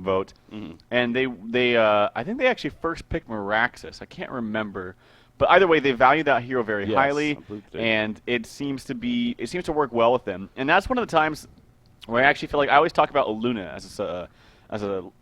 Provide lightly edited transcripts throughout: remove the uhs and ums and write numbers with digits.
from Vote, and I think they actually first picked Meraxis. I can't remember, but either way, they value that hero very highly, and it seems to work well with them. And that's one of the times where I actually feel like I always talk about Luna as a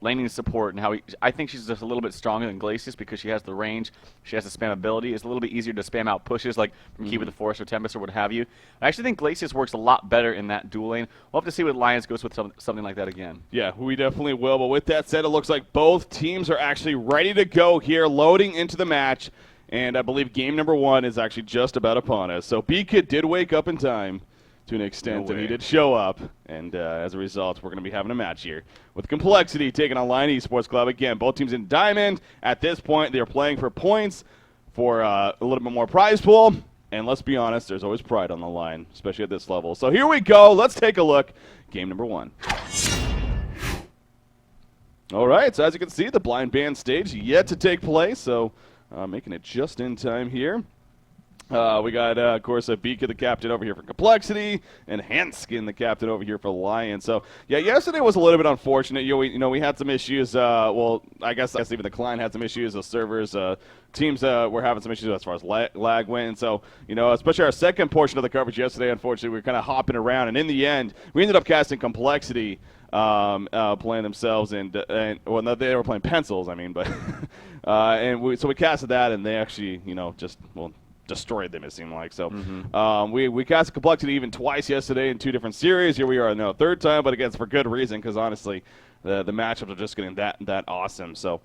laning support, and how I think she's just a little bit stronger than Glacius because she has the range, she has the spam ability. It's a little bit easier to spam out pushes like from Keep with the Forest or Tempest or what have you. I actually think Glacius works a lot better in that dual lane. We'll have to see what Lions goes with something like that again. Yeah, we definitely will. But with that said, it looks like both teams are actually ready to go here, loading into the match. And I believe game number 1 is actually just about upon us. So B-Kid did wake up in time to an extent, and he did show up. And as a result, we're going to be having a match here with Complexity taking on Lion Esports Club. Again, both teams in Diamond. At this point, they're playing for points for a little bit more prize pool. And let's be honest, there's always pride on the line, especially at this level. So here we go. Let's take a look. Game number 1. All right, so as you can see, the blind band stage yet to take place. So making it just in time here. We got, of course, Beaka, the captain over here for Complexity, and Hanskin, the captain over here for Lion. So, yeah, yesterday was a little bit unfortunate. We had some issues. Well, I guess even the client had some issues. The servers, teams were having some issues as far as lag went. And so, especially our second portion of the coverage yesterday, unfortunately, we were kind of hopping around. And in the end, we ended up casting Complexity, playing themselves, well, no, they were playing Pencils, but so we casted that, and they actually, destroyed them, it seemed like. So we cast Complexity even twice yesterday in 2 different series. Here we are now 3rd time, but again, it's for good reason, because honestly, the matchups are just getting that awesome. So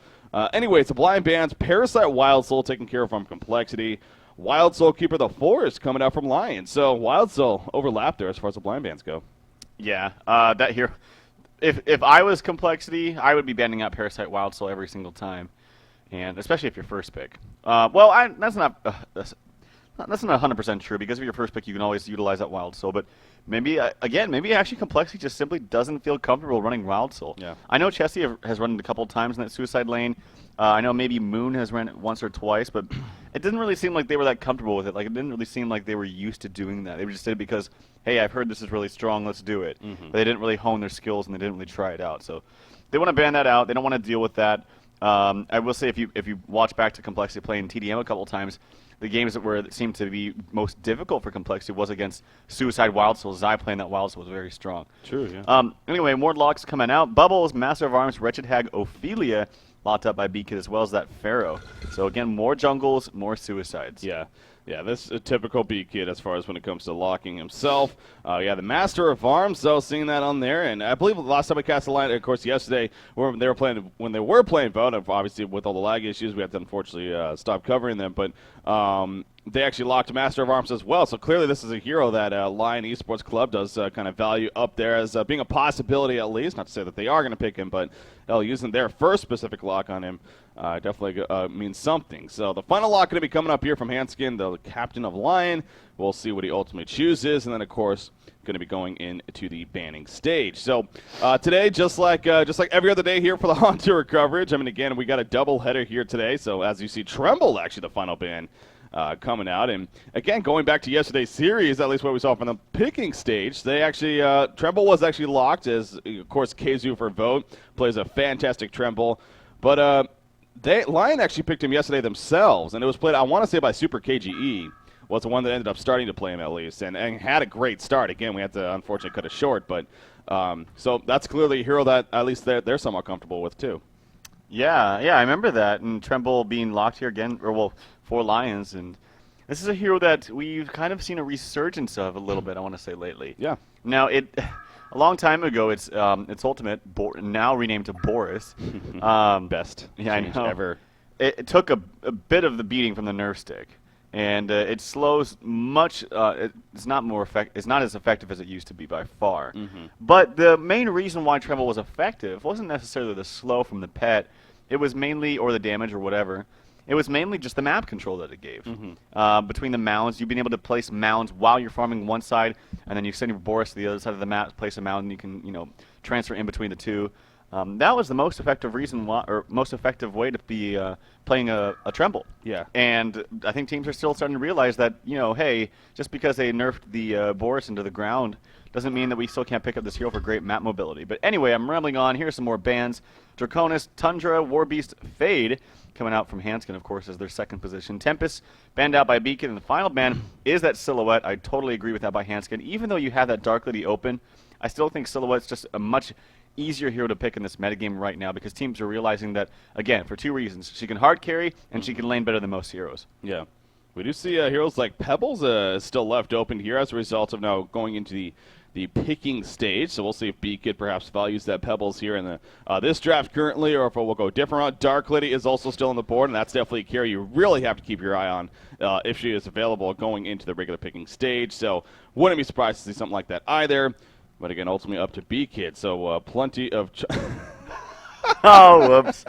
anyway, it's a blind bands. Parasite Wild Soul taken care of from Complexity. Wild Soul Keeper of the Forest coming out from Lion. So Wild Soul overlapped there as far as the blind bands go. Yeah, that here. If I was Complexity, I would be banding out Parasite Wild Soul every single time, and especially if you're first pick. That's not 100% true, because if you're first pick, you can always utilize that Wild Soul. But maybe actually Complexity just simply doesn't feel comfortable running Wild Soul. Yeah. I know Chessie has run it a couple of times in that suicide lane. I know maybe Moon has ran it once or twice, but it didn't really seem like they were that comfortable with it. Like, it didn't really seem like they were used to doing that. They just did it because, hey, I've heard this is really strong, let's do it. But they didn't really hone their skills, and they didn't really try it out. So they want to ban that out. They don't want to deal with that. I will say, if you watch back to Complexity playing TDM a couple of times, the games where it seemed to be most difficult for Complexity was against Suicide Wild Soul. Zai playing that Wild Soul was very strong. True, yeah. Anyway, more locks coming out. Bubbles, Master of Arms, Wretched Hag, Ophelia, locked up by B-Kid, as well as that Pharaoh. So again, more jungles, more suicides. Yeah. Yeah, this is a typical B-Kid as far as when it comes to locking himself. The Master of Arms, though, seeing that on there. And I believe the last time we cast the line, of course, yesterday, when they were playing Vote, obviously with all the lag issues, we had to unfortunately stop covering them. But they actually locked Master of Arms as well. So clearly this is a hero that Lion Esports Club does kind of value up there as being a possibility at least. Not to say that they are going to pick him, but using their first specific lock on him definitely means something. So the final lock going to be coming up here from Hanskin, the captain of Lion. We'll see what he ultimately chooses. And then, of course, going to be going into the banning stage. So today, just like every other day here for the HoN Tour coverage, again, we got a double header here today. So as you see, Tremble, actually the final ban coming out. And again, going back to yesterday's series, at least what we saw from the picking stage, they actually, Tremble was actually locked as, of course, Keizu for Vote plays a fantastic Tremble. But Lion actually picked him yesterday themselves, and it was played, I want to say, by Super KGE. Was the one that ended up starting to play him at least, and had a great start. Again, we had to unfortunately cut it short, but so that's clearly a hero that at least they're somewhat comfortable with too. Yeah, I remember that, and Tremble being locked here again, for Lions, and this is a hero that we've kind of seen a resurgence of a little bit, I want to say, lately. Yeah. Now, a long time ago, its ultimate, now renamed to Boris. Best change ever. It took a bit of the beating from the nerf stick. And it slows much. It's not as effective as it used to be by far. But the main reason why Tremble was effective wasn't necessarily the slow from the pet. It was mainly, or the damage or whatever. It was mainly just the map control that it gave. Between the mounds, you've been able to place mounds while you're farming one side, and then you send your Boris to the other side of the map, place a mound, and you can transfer in between the two. that was the most effective reason why, or most effective way to be playing a Tremble. Yeah. And I think teams are still starting to realize that, hey, just because they nerfed the Boris into the ground doesn't mean that we still can't pick up this hero for great map mobility. But anyway, I'm rambling on. Here's some more bans. Draconis, Tundra, Warbeast, Fade, coming out from Hanskin, of course, as their second position. Tempest, banned out by Beacon, and the final ban is that Silhouette. I totally agree with that by Hanskin. Even though you have that Dark Lady open, I still think Silhouette's just a much easier hero to pick in this metagame right now because teams are realizing that, again, for two reasons. She can hard carry, and she can lane better than most heroes. Yeah. We do see heroes like Pebbles still left open here as a result of now going into the picking stage, so we'll see if B-Kid perhaps values that Pebbles here in the this draft currently, or if we'll go different route. Dark Lady is also still on the board, and that's definitely a carry you really have to keep your eye on if she is available going into the regular picking stage, so wouldn't be surprised to see something like that either, but again, ultimately up to B-Kid, so plenty of... Oh, whoops.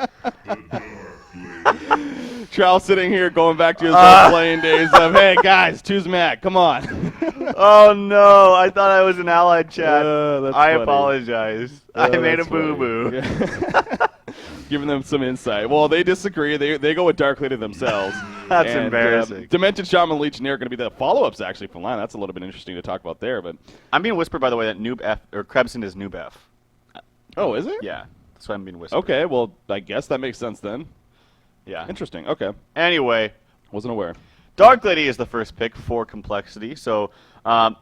Trout sitting here going back to his old playing days of, hey, guys, choose Matt, come on. Oh, no. I thought I was in Allied chat. That's I funny. apologize. I made a boo-boo. Yeah. Giving them some insight. Well, they disagree. They go with Dark Lady themselves. That's embarrassing. Demented Shaman Legionnaire are going to be the follow-ups, actually, from line. That's a little bit interesting to talk about there. But I'm being whispered, by the way, that Noob F, or Krebson is Noob F. Oh, is it? Yeah. That's why I'm being whispered. Okay, well, I guess that makes sense then. Yeah. Interesting. Okay. Anyway. Wasn't aware. Dark Lady is the first pick for complexity, so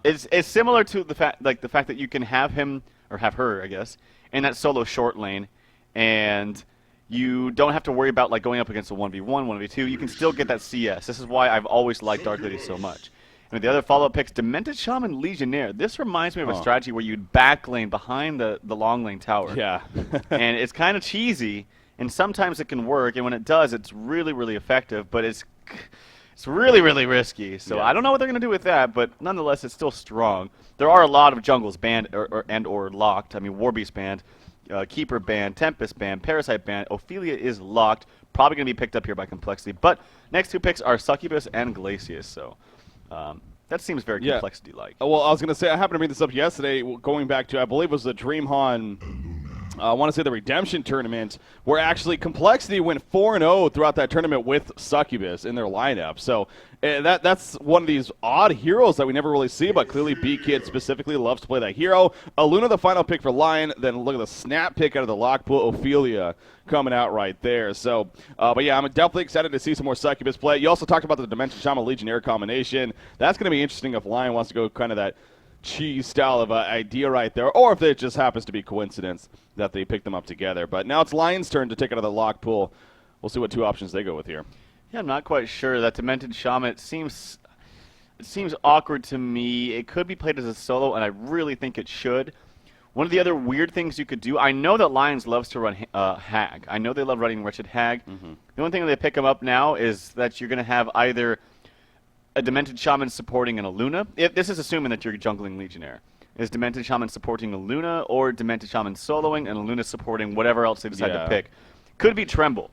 it's similar to the fact that you can have him or have her, I guess, in that solo short lane, and you don't have to worry about going up against a 1v1, 1v2. You can still get that CS. This is why I've always liked Dark Lady so much. And the other follow-up picks, Demented Shaman Legionnaire. This reminds me of a strategy where you'd back lane behind the long lane tower. Yeah. And it's kind of cheesy, and sometimes it can work, and when it does, it's really, really effective, but it's really, really risky. So I don't know what they're going to do with that, but nonetheless, it's still strong. There are a lot of jungles banned or locked. I mean, Warbeast banned, Keeper banned, Tempest banned, Parasite banned. Ophelia is locked. Probably going to be picked up here by Complexity. But next two picks are Succubus and Glacius. So that seems very Complexity-like. Well, I was going to say, I happened to bring this up yesterday, going back to, I believe it was the Dream HoN. I want to say the Redemption tournament, where actually Complexity went 4-0 throughout that tournament with Succubus in their lineup. So that's one of these odd heroes that we never really see, but clearly B-Kid specifically loves to play that hero. Aluna, the final pick for Lion, then look at the snap pick out of the lock pool, Ophelia coming out right there. So, but yeah, I'm definitely excited to see some more Succubus play. You also talked about the Dimension Shaman Legionnaire combination. That's going to be interesting if Lion wants to go kind of that cheese style of idea right there, or if it just happens to be coincidence that they picked them up together. But now it's Lion's turn to take out of the lock pool. We'll see what two options they go with here. Yeah, I'm not quite sure. That Demented Shaman, it seems awkward to me. It could be played as a solo, and I really think it should. One of the other weird things you could do, I know that Lions loves to run Hag. I know they love running Wretched Hag. The only thing that they pick them up now is that you're going to have either a Demented Shaman supporting an Aluna. This is assuming that you're jungling Legionnaire. Is Demented Shaman supporting a Luna, or Demented Shaman soloing and a Luna supporting whatever else they decide to pick? Could be Tremble.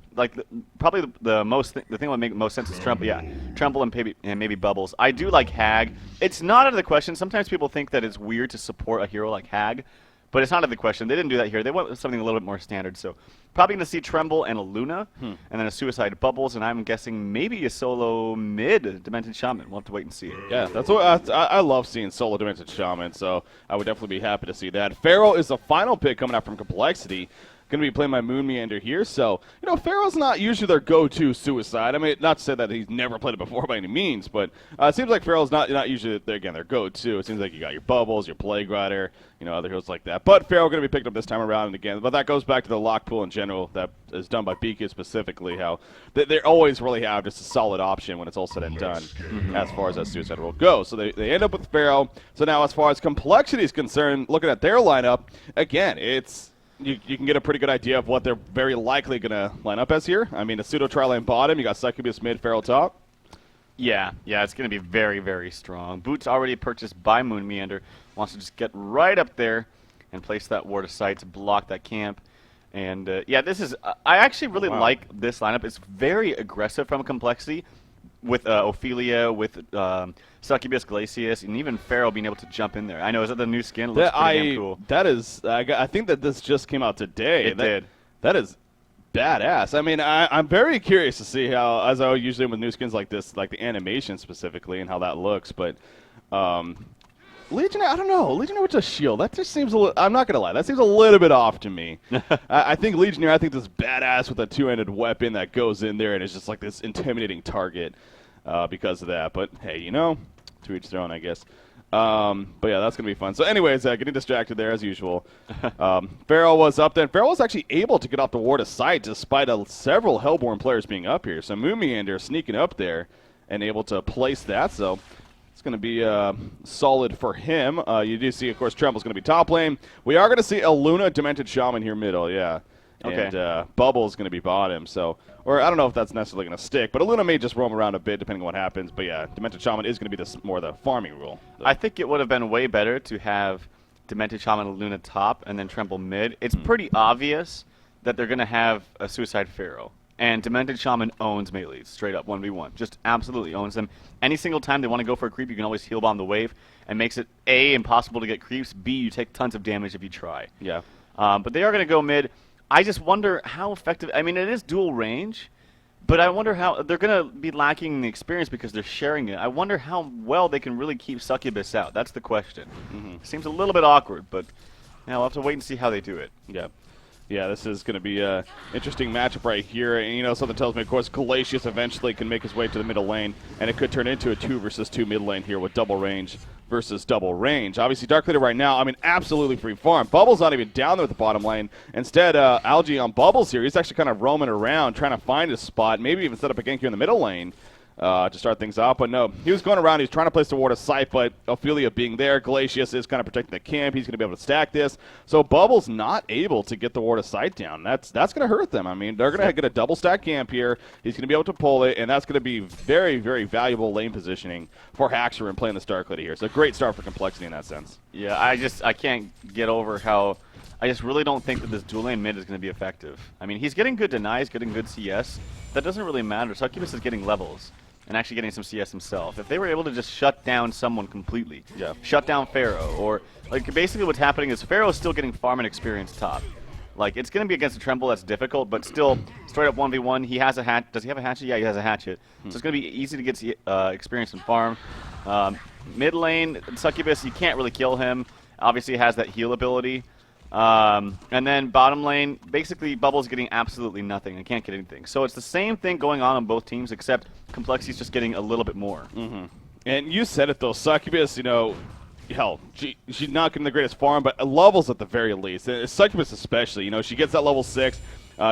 Probably the thing that would make most sense is Tremble. Yeah, Tremble and maybe Bubbles. I do like Hag. It's not out of the question. Sometimes people think that it's weird to support a hero like Hag, but it's not out of the question. They didn't do that here. They went with something a little bit more standard. So probably going to see Tremble and a Luna, and then a Suicide Bubbles, and I'm guessing maybe a solo mid Demented Shaman. We'll have to wait and see. Yeah, that's what I love seeing solo Demented Shaman, so I would definitely be happy to see that. Pharaoh is the final pick coming out from Complexity. Going to be playing my Moon Meander here, so, Pharaoh's not usually their go-to Suicide. I mean, not to say that he's never played it before by any means, but it seems like Pharaoh's not usually, their go-to. It seems like you got your Bubbles, your Plague Rider, other heroes like that. But Pharaoh going to be picked up this time around and again. But that goes back to the lock pool in general that is done by BK specifically, how they always really have just a solid option when it's all said and done as far as that Suicide role goes. So they end up with Pharaoh. So now as far as Complexity is concerned, looking at their lineup, again, it's... You can get a pretty good idea of what they're very likely going to line up as here. I mean, a pseudo tri-lane bottom. You got Succubus mid, Pharaoh top. Yeah, it's going to be very, very strong. Boots already purchased by Moon Meander. Wants to just get right up there and place that ward of sight to block that camp. And, yeah, this is... I actually really like this lineup. It's very aggressive from Complexity. with Ophelia, with Succubus, Glacius, and even Pharaoh being able to jump in there. I know, is that the new skin? It looks pretty damn cool. That is, I think that this just came out today. It did. That is badass. I mean, I'm very curious to see how, as I usually am with new skins like this, like the animation specifically and how that looks. But Legionnaire, I don't know. Legionnaire with a shield, that just seems a little, I'm not going to lie, that seems a little bit off to me. I think Legionnaire, I think this badass with a two-handed weapon that goes in there and is just like this intimidating target because of that. But hey, you know, to each their own, I guess. But yeah, that's going to be fun. So anyways, getting distracted there as usual. Pharaoh was up there. Pharaoh was actually able to get off the ward of sight despite several Hellborn players being up here. So Moomiander sneaking up there and able to place that. So it's going to be solid for him. You do see, of course, Tremble's going to be top lane. We are going to see a Luna Demented Shaman here middle, yeah. Okay. And Bubble's going to be bottom. So, or I don't know if that's necessarily going to stick, but Luna may just roam around a bit depending on what happens. But yeah, Demented Shaman is going to be more the farming rule. So. I think it would have been way better to have Demented Shaman and Luna top and then Tremble mid. It's pretty obvious that they're going to have a Suicide Pharaoh. And Demented Shaman owns melees, straight up 1v1. Just absolutely owns them. Any single time they want to go for a creep, you can always heal bomb the wave, and makes it A, impossible to get creeps, B, you take tons of damage if you try. Yeah. But they are going to go mid. I just wonder how effective, I mean, it is dual range, but I wonder how, they're going to be lacking the experience because they're sharing it. I wonder how well they can really keep Succubus out. That's the question. Seems a little bit awkward, but we'll have to wait and see how they do it. Yeah. Yeah, this is going to be an interesting matchup right here. And, you know, something tells me, of course, Glacius eventually can make his way to the middle lane, and it could turn into a 2 versus 2 mid lane here with double range versus double range. Obviously, Dark Leader right now, I mean, absolutely free farm. Bubble's not even down there with the bottom lane. Instead, Algae on Bubbles here, he's actually kind of roaming around, trying to find a spot, maybe even set up a gank here in the middle lane. To start things off, but no, he was going around, he was trying to place the ward of sight, but Ophelia being there, Glacius is kind of protecting the camp, he's going to be able to stack this, so Bubble's not able to get the ward of sight down. That's going to hurt them. I mean, they're going to get a double stack camp here, he's going to be able to pull it, and that's going to be very, very valuable lane positioning for Haxor and playing this Dark Lady here. So a great start for Complexity in that sense. Yeah, I can't get over how, I just really don't think that this dual lane mid is going to be effective. I mean, he's getting good denies, getting good CS, that doesn't really matter. Succubus is getting levels and actually getting some CS himself. If they were able to just shut down someone completely, shut down Pharaoh, or like basically what's happening is Pharaoh's still getting farm and experience top. Like, it's going to be against a Tremble that's difficult, but still straight up 1v1. He has a hatchet. Does he have a hatchet? Yeah, he has a hatchet. So it's going to be easy to get experience and farm. Mid lane, Succubus, you can't really kill him. Obviously, he has that heal ability. And then bottom lane, basically Bubble's getting absolutely nothing. I can't get anything. So it's the same thing going on both teams, except Complexity's just getting a little bit more. And you said it, though. Succubus, you know, hell, she's not getting the greatest farm, but levels at the very least. Succubus especially, you know, she gets that level 6.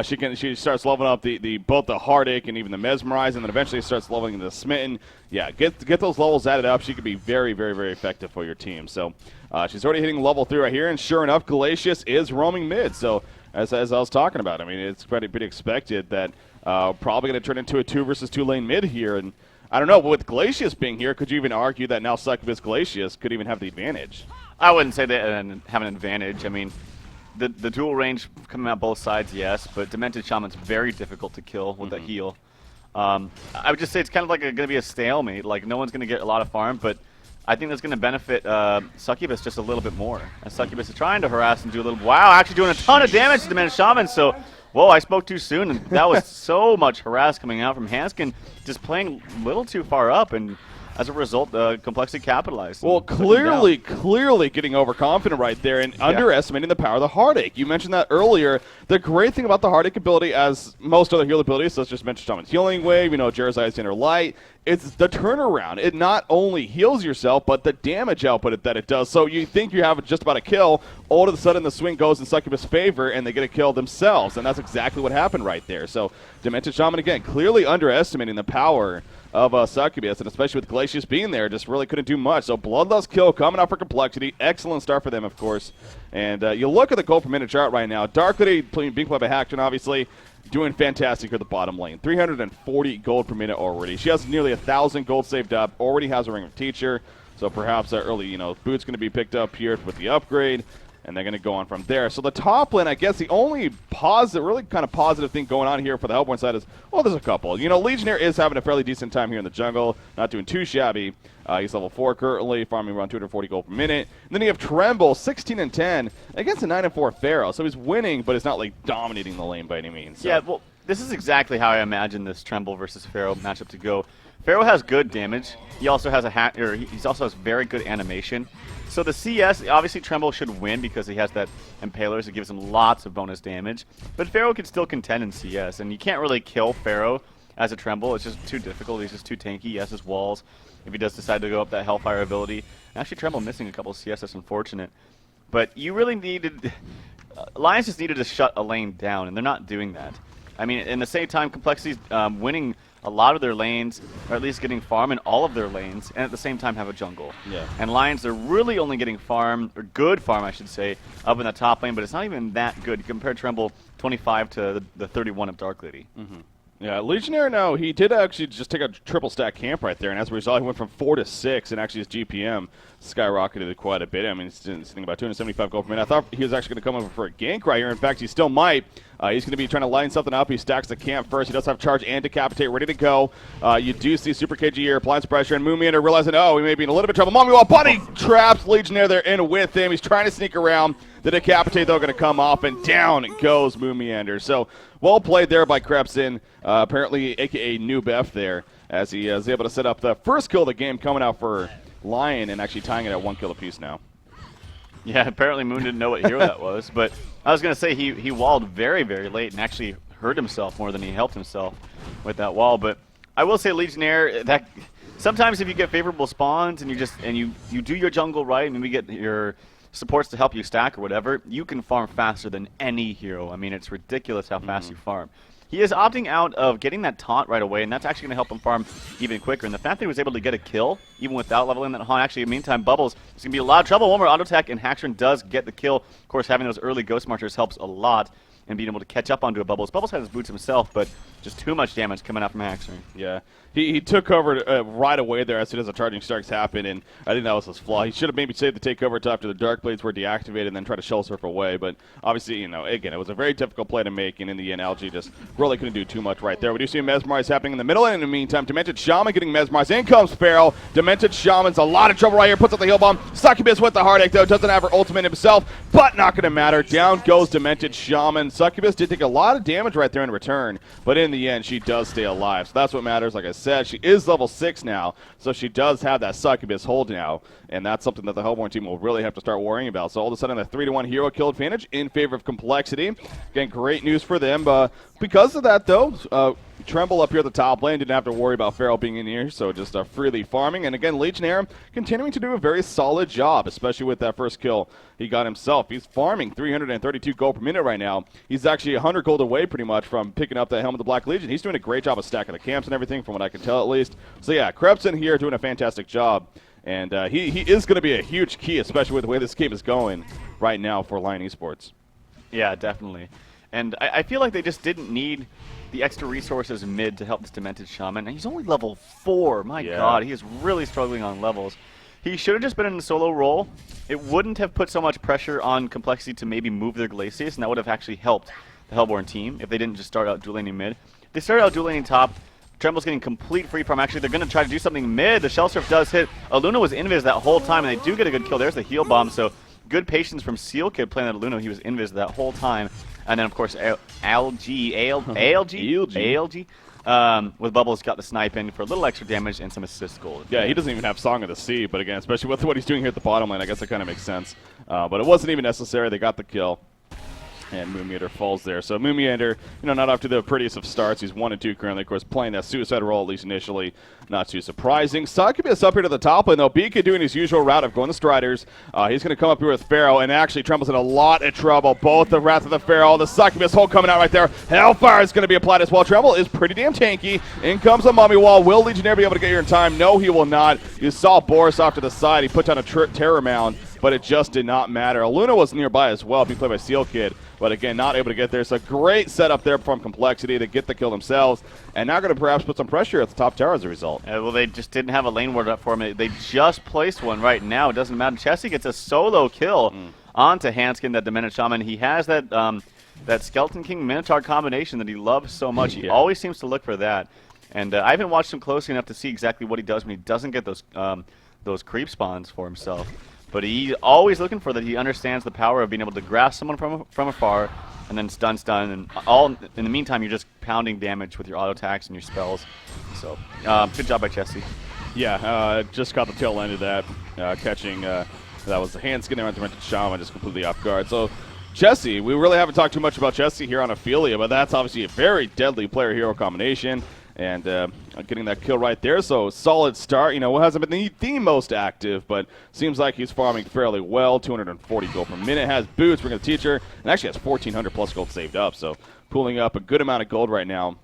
She starts leveling up both the Heartache and even the Mesmerize, and then eventually starts leveling the Smitten. Yeah, get those levels added up. She could be very, very, very effective for your team. So she's already hitting level 3 right here, and sure enough, Glacius is roaming mid. So as I was talking about, I mean, it's pretty expected that probably going to turn into a 2 versus 2 lane mid here. And I don't know, but with Glacius being here, could you even argue that now Succubus Glacius could even have the advantage? I wouldn't say they have an advantage. I mean, the dual range coming out both sides, yes, but Demented Shaman's very difficult to kill with that heal. I would just say it's kind of like going to be a stalemate. Like, no one's going to get a lot of farm, but I think that's going to benefit Succubus just a little bit more. And Succubus is trying to harass and do a little... Wow, actually doing a ton of damage to Demented Shaman, so... Whoa, I spoke too soon, and that was so much harass coming out from Hanskin, just playing a little too far up, and as a result, Complexity capitalized. Well, clearly getting overconfident right there and underestimating the power of the Heartache. You mentioned that earlier. The great thing about the Heartache ability, as most other heal abilities, so let's just mention Shaman's Healing Wave, you know, Jersey's Inner Light, it's the turnaround. It not only heals yourself, but the damage output that it does. So you think you have just about a kill, all of a sudden the swing goes in Succubus' favor, and they get a kill themselves, and that's exactly what happened right there. So Demented Shaman, again, clearly underestimating the power of Succubus, and especially with Glacius being there, just really couldn't do much. So Bloodlust kill coming out for Complexity. Excellent start for them, of course. And you look at the gold per minute chart right now. Dark Lady being played by Hackton, obviously, doing fantastic at the bottom lane. 340 gold per minute already. She has nearly 1,000 gold saved up. Already has a Ring of Teacher. So perhaps early, you know, Boot's going to be picked up here with the upgrade. and they're going to go on from there. So the top lane, I guess the only positive, really kind of positive thing going on here for the Hellborn side is, well, there's a couple. You know, Legionnaire is having a fairly decent time here in the jungle, not doing too shabby. He's level 4 currently, farming around 240 gold per minute. And then you have Tremble, 16-10, against a 9-4 Pharaoh. So he's winning, but it's not like dominating the lane by any means. So. Yeah, well, this is exactly how I imagine this Tremble versus Pharaoh matchup to go. Pharaoh has good damage. He also has he also has very good animation. So the CS, obviously Tremble should win because he has that Impaler, so it gives him lots of bonus damage. But Pharaoh can still contend in CS, and you can't really kill Pharaoh as a Tremble. It's just too difficult. He's just too tanky. He has his walls. If he does decide to go up that Hellfire ability. Actually, Tremble missing a couple of CS, that's unfortunate. But you really needed... Lions just needed to shut a lane down, and they're not doing that. I mean, in the same time, Complexity's winning a lot of their lanes, or at least getting farm in all of their lanes, and at the same time have a jungle. Yeah. And Lions are really only getting farm, or good farm, I should say, up in the top lane, but it's not even that good. You compare Tremble 25 to the 31 of Dark Lady. Mm-hmm. Yeah, Legionnaire, no, he did actually just take a triple stack camp right there, and as a result, he went from 4 to 6, and actually his GPM skyrocketed quite a bit. I mean, he's sitting about 275 gold per minute. I thought he was actually going to come over for a gank right here. In fact, he still might. He's going to be trying to line something up. He stacks the camp first. He does have Charge and Decapitate ready to go. You do see Super KG here, applying some pressure, and Moomiander realizing, oh, we may be in a little bit of trouble. Mommy Wall Bunny traps Legionnaire there in with him. He's trying to sneak around. The Decapitate, though, going to come off, and down goes Moomiander. So, well played there by Krepson, apparently a.k.a. Noob F there, as he is able to set up the first kill of the game coming out for Lion and actually tying it at 1 kill apiece now. Yeah, apparently Moon didn't know what hero that was, but I was going to say he walled very, very late and actually hurt himself more than he helped himself with that wall. But I will say Legionnaire, that sometimes if you get favorable spawns and you do your jungle right and maybe get your supports to help you stack or whatever, you can farm faster than any hero. I mean, it's ridiculous how fast you farm. He is opting out of getting that taunt right away, and that's actually going to help him farm even quicker. And the fact that he was able to get a kill, even without leveling that HoN, actually, in the meantime, Bubbles is going to be a lot of trouble. One more auto attack, and Haxorn does get the kill. Of course, having those early Ghost Marchers helps a lot, and being able to catch up onto a Bubbles. Bubbles has his boots himself, but just too much damage coming out from Haxorn. Yeah. He took over right away there as soon as the charging starts happened, and I think that was his flaw. He should have maybe saved the takeover until after the Dark Blades were deactivated and then try to shell surf away. But obviously, you know, again, it was a very difficult play to make, and in the end, LG just really couldn't do too much right there. We do see a Mesmerize happening in the middle, and in the meantime, Demented Shaman getting mesmerized. In comes Pharaoh. Demented Shaman's a lot of trouble right here. Puts up the heal bomb. Succubus with the heartache, though. Doesn't have her ultimate himself, but not going to matter. Down goes Demented Shaman. Succubus did take a lot of damage right there in return, but in the end, she does stay alive. So that's what matters. Like I said, she is level 6 now, so she does have that Succubus hold now, and that's something that the Hellborn team will really have to start worrying about. So all of a sudden, a 3-1 hero kill advantage in favor of Complexity. Again, great news for them. Because of that, though, Tremble up here at the top lane didn't have to worry about Pharaoh being in here, so just freely farming. And again, Legionnaire continuing to do a very solid job, especially with that first kill he got himself. He's farming 332 gold per minute right now. He's actually 100 gold away pretty much from picking up that Helm of the Black Legion. He's doing a great job of stacking the camps and everything, from what I can tell at least. So yeah, Krepson here doing a fantastic job. And he is going to be a huge key, especially with the way this game is going right now for Lion Esports. Yeah, definitely. And I feel like they just didn't need the extra resources mid to help this Demented Shaman. And he's only level 4. My God, he is really struggling on levels. He should have just been in the solo role. It wouldn't have put so much pressure on Complexity to maybe move their Glacius, and that would have actually helped the Hellborn team if they didn't just start out dual laning mid. They started out dual laning top. Tremble's getting complete free farm. Actually, they're going to try to do something mid. The Shell Surf does hit. Aluna was invis that whole time, and they do get a good kill. There's the heal bomb, so good patience from Seal Kid playing that Aluna. He was invis that whole time. And then, of course, ALG with Bubbles got the snipe in for a little extra damage and some assist gold. Yeah, he doesn't even have Song of the Sea, but again, especially with what he's doing here at the bottom lane, I guess that kind of makes sense. But it wasn't even necessary. They got the kill. And Moomiander falls there. So Moomiander, not off to the prettiest of starts. He's 1-2 currently, of course, playing that suicide role, at least initially. Not too surprising. Succubus up here to the top lane, though. Beacon doing his usual route of going the Striders. He's going to come up here with Pharaoh, and actually Tremble's in a lot of trouble. Both the Wrath of the Pharaoh, the Succubus hold coming out right there. Hellfire is going to be applied as well. Tremble is pretty damn tanky. In comes a Mummy Wall. Will Legionnaire be able to get here in time? No, he will not. You saw Boris off to the side. He put down a Terror Mound, but it just did not matter. Aluna was nearby as well, being played by Seal Kid. But again, not able to get there. So great setup there from Complexity to get the kill themselves. And now going to perhaps put some pressure at the top tower as a result. Well, they just didn't have a lane ward up for him. They just placed one right now. It doesn't matter. Chessie gets a solo kill onto Hanskin, that Demented Shaman. He has that that Skeleton King Minotaur combination that he loves so much. He always seems to look for that. And I haven't watched him closely enough to see exactly what he does when he doesn't get those creep spawns for himself. But he's always looking for that. He understands the power of being able to grasp someone from afar and then stun, and all in the meantime you're just pounding damage with your auto attacks and your spells. So good job by Chessie. Yeah, just caught the tail end of that, catching. That was the hand skin there on Demented Shaman, just completely off guard. So Chessie, we really haven't talked too much about Chessie here on Ophelia, but that's obviously a very deadly player-hero combination. And getting that kill right there, so solid start. You know, hasn't been the most active, but seems like he's farming fairly well. 240 gold per minute, has boots, bring a teacher, and actually has 1,400 plus gold saved up. So pulling up a good amount of gold right now.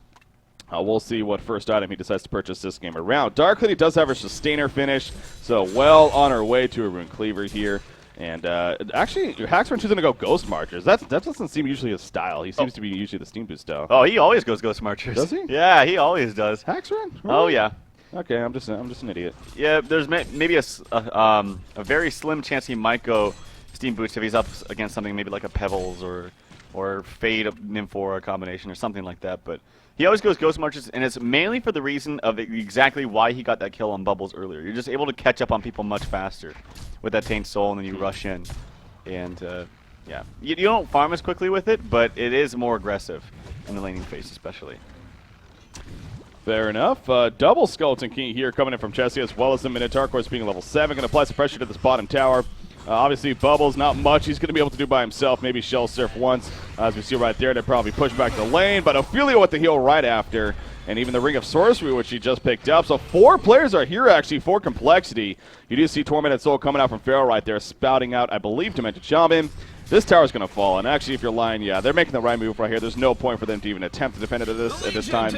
We'll see what first item he decides to purchase this game around. Dark Lady does have her Sustainer finish, so well on her way to a Rune Cleaver here. And actually, Haxorn choosing to go Ghost Marchers. That doesn't seem usually his style. He seems to be usually the Steam Boost style. Oh, he always goes Ghost Marchers. Does he? Yeah, he always does. Haxorn? Really? Oh yeah. Okay, I'm just an idiot. Yeah, there's maybe a very slim chance he might go Steam Boost if he's up against something maybe like a Pebbles or Fade of Nymphora combination or something like that. But he always goes Ghost Marches, and it's mainly for the reason of exactly why he got that kill on Bubbles earlier. You're just able to catch up on people much faster with that Taint Soul, and then you rush in. And, yeah. You don't farm as quickly with it, but it is more aggressive in the laning phase especially. Fair enough. Double Skeleton King here coming in from Chessie, as well as the Minotaur, of course, being level 7. Going to apply some pressure to this bottom tower. Obviously, Bubbles, not much he's going to be able to do by himself. Maybe Shell Surf once, as we see right there. They probably push back the lane, but Ophelia with the heal right after. And even the Ring of Sorcery, which he just picked up. So 4 players are here, actually, for Complexity. You do see Tormented Soul coming out from Pharaoh right there, spouting out, I believe, Demented Shaman. This tower's going to fall, and actually, if you're lying, yeah, they're making the right move right here. There's no point for them to even attempt to defend it at this time.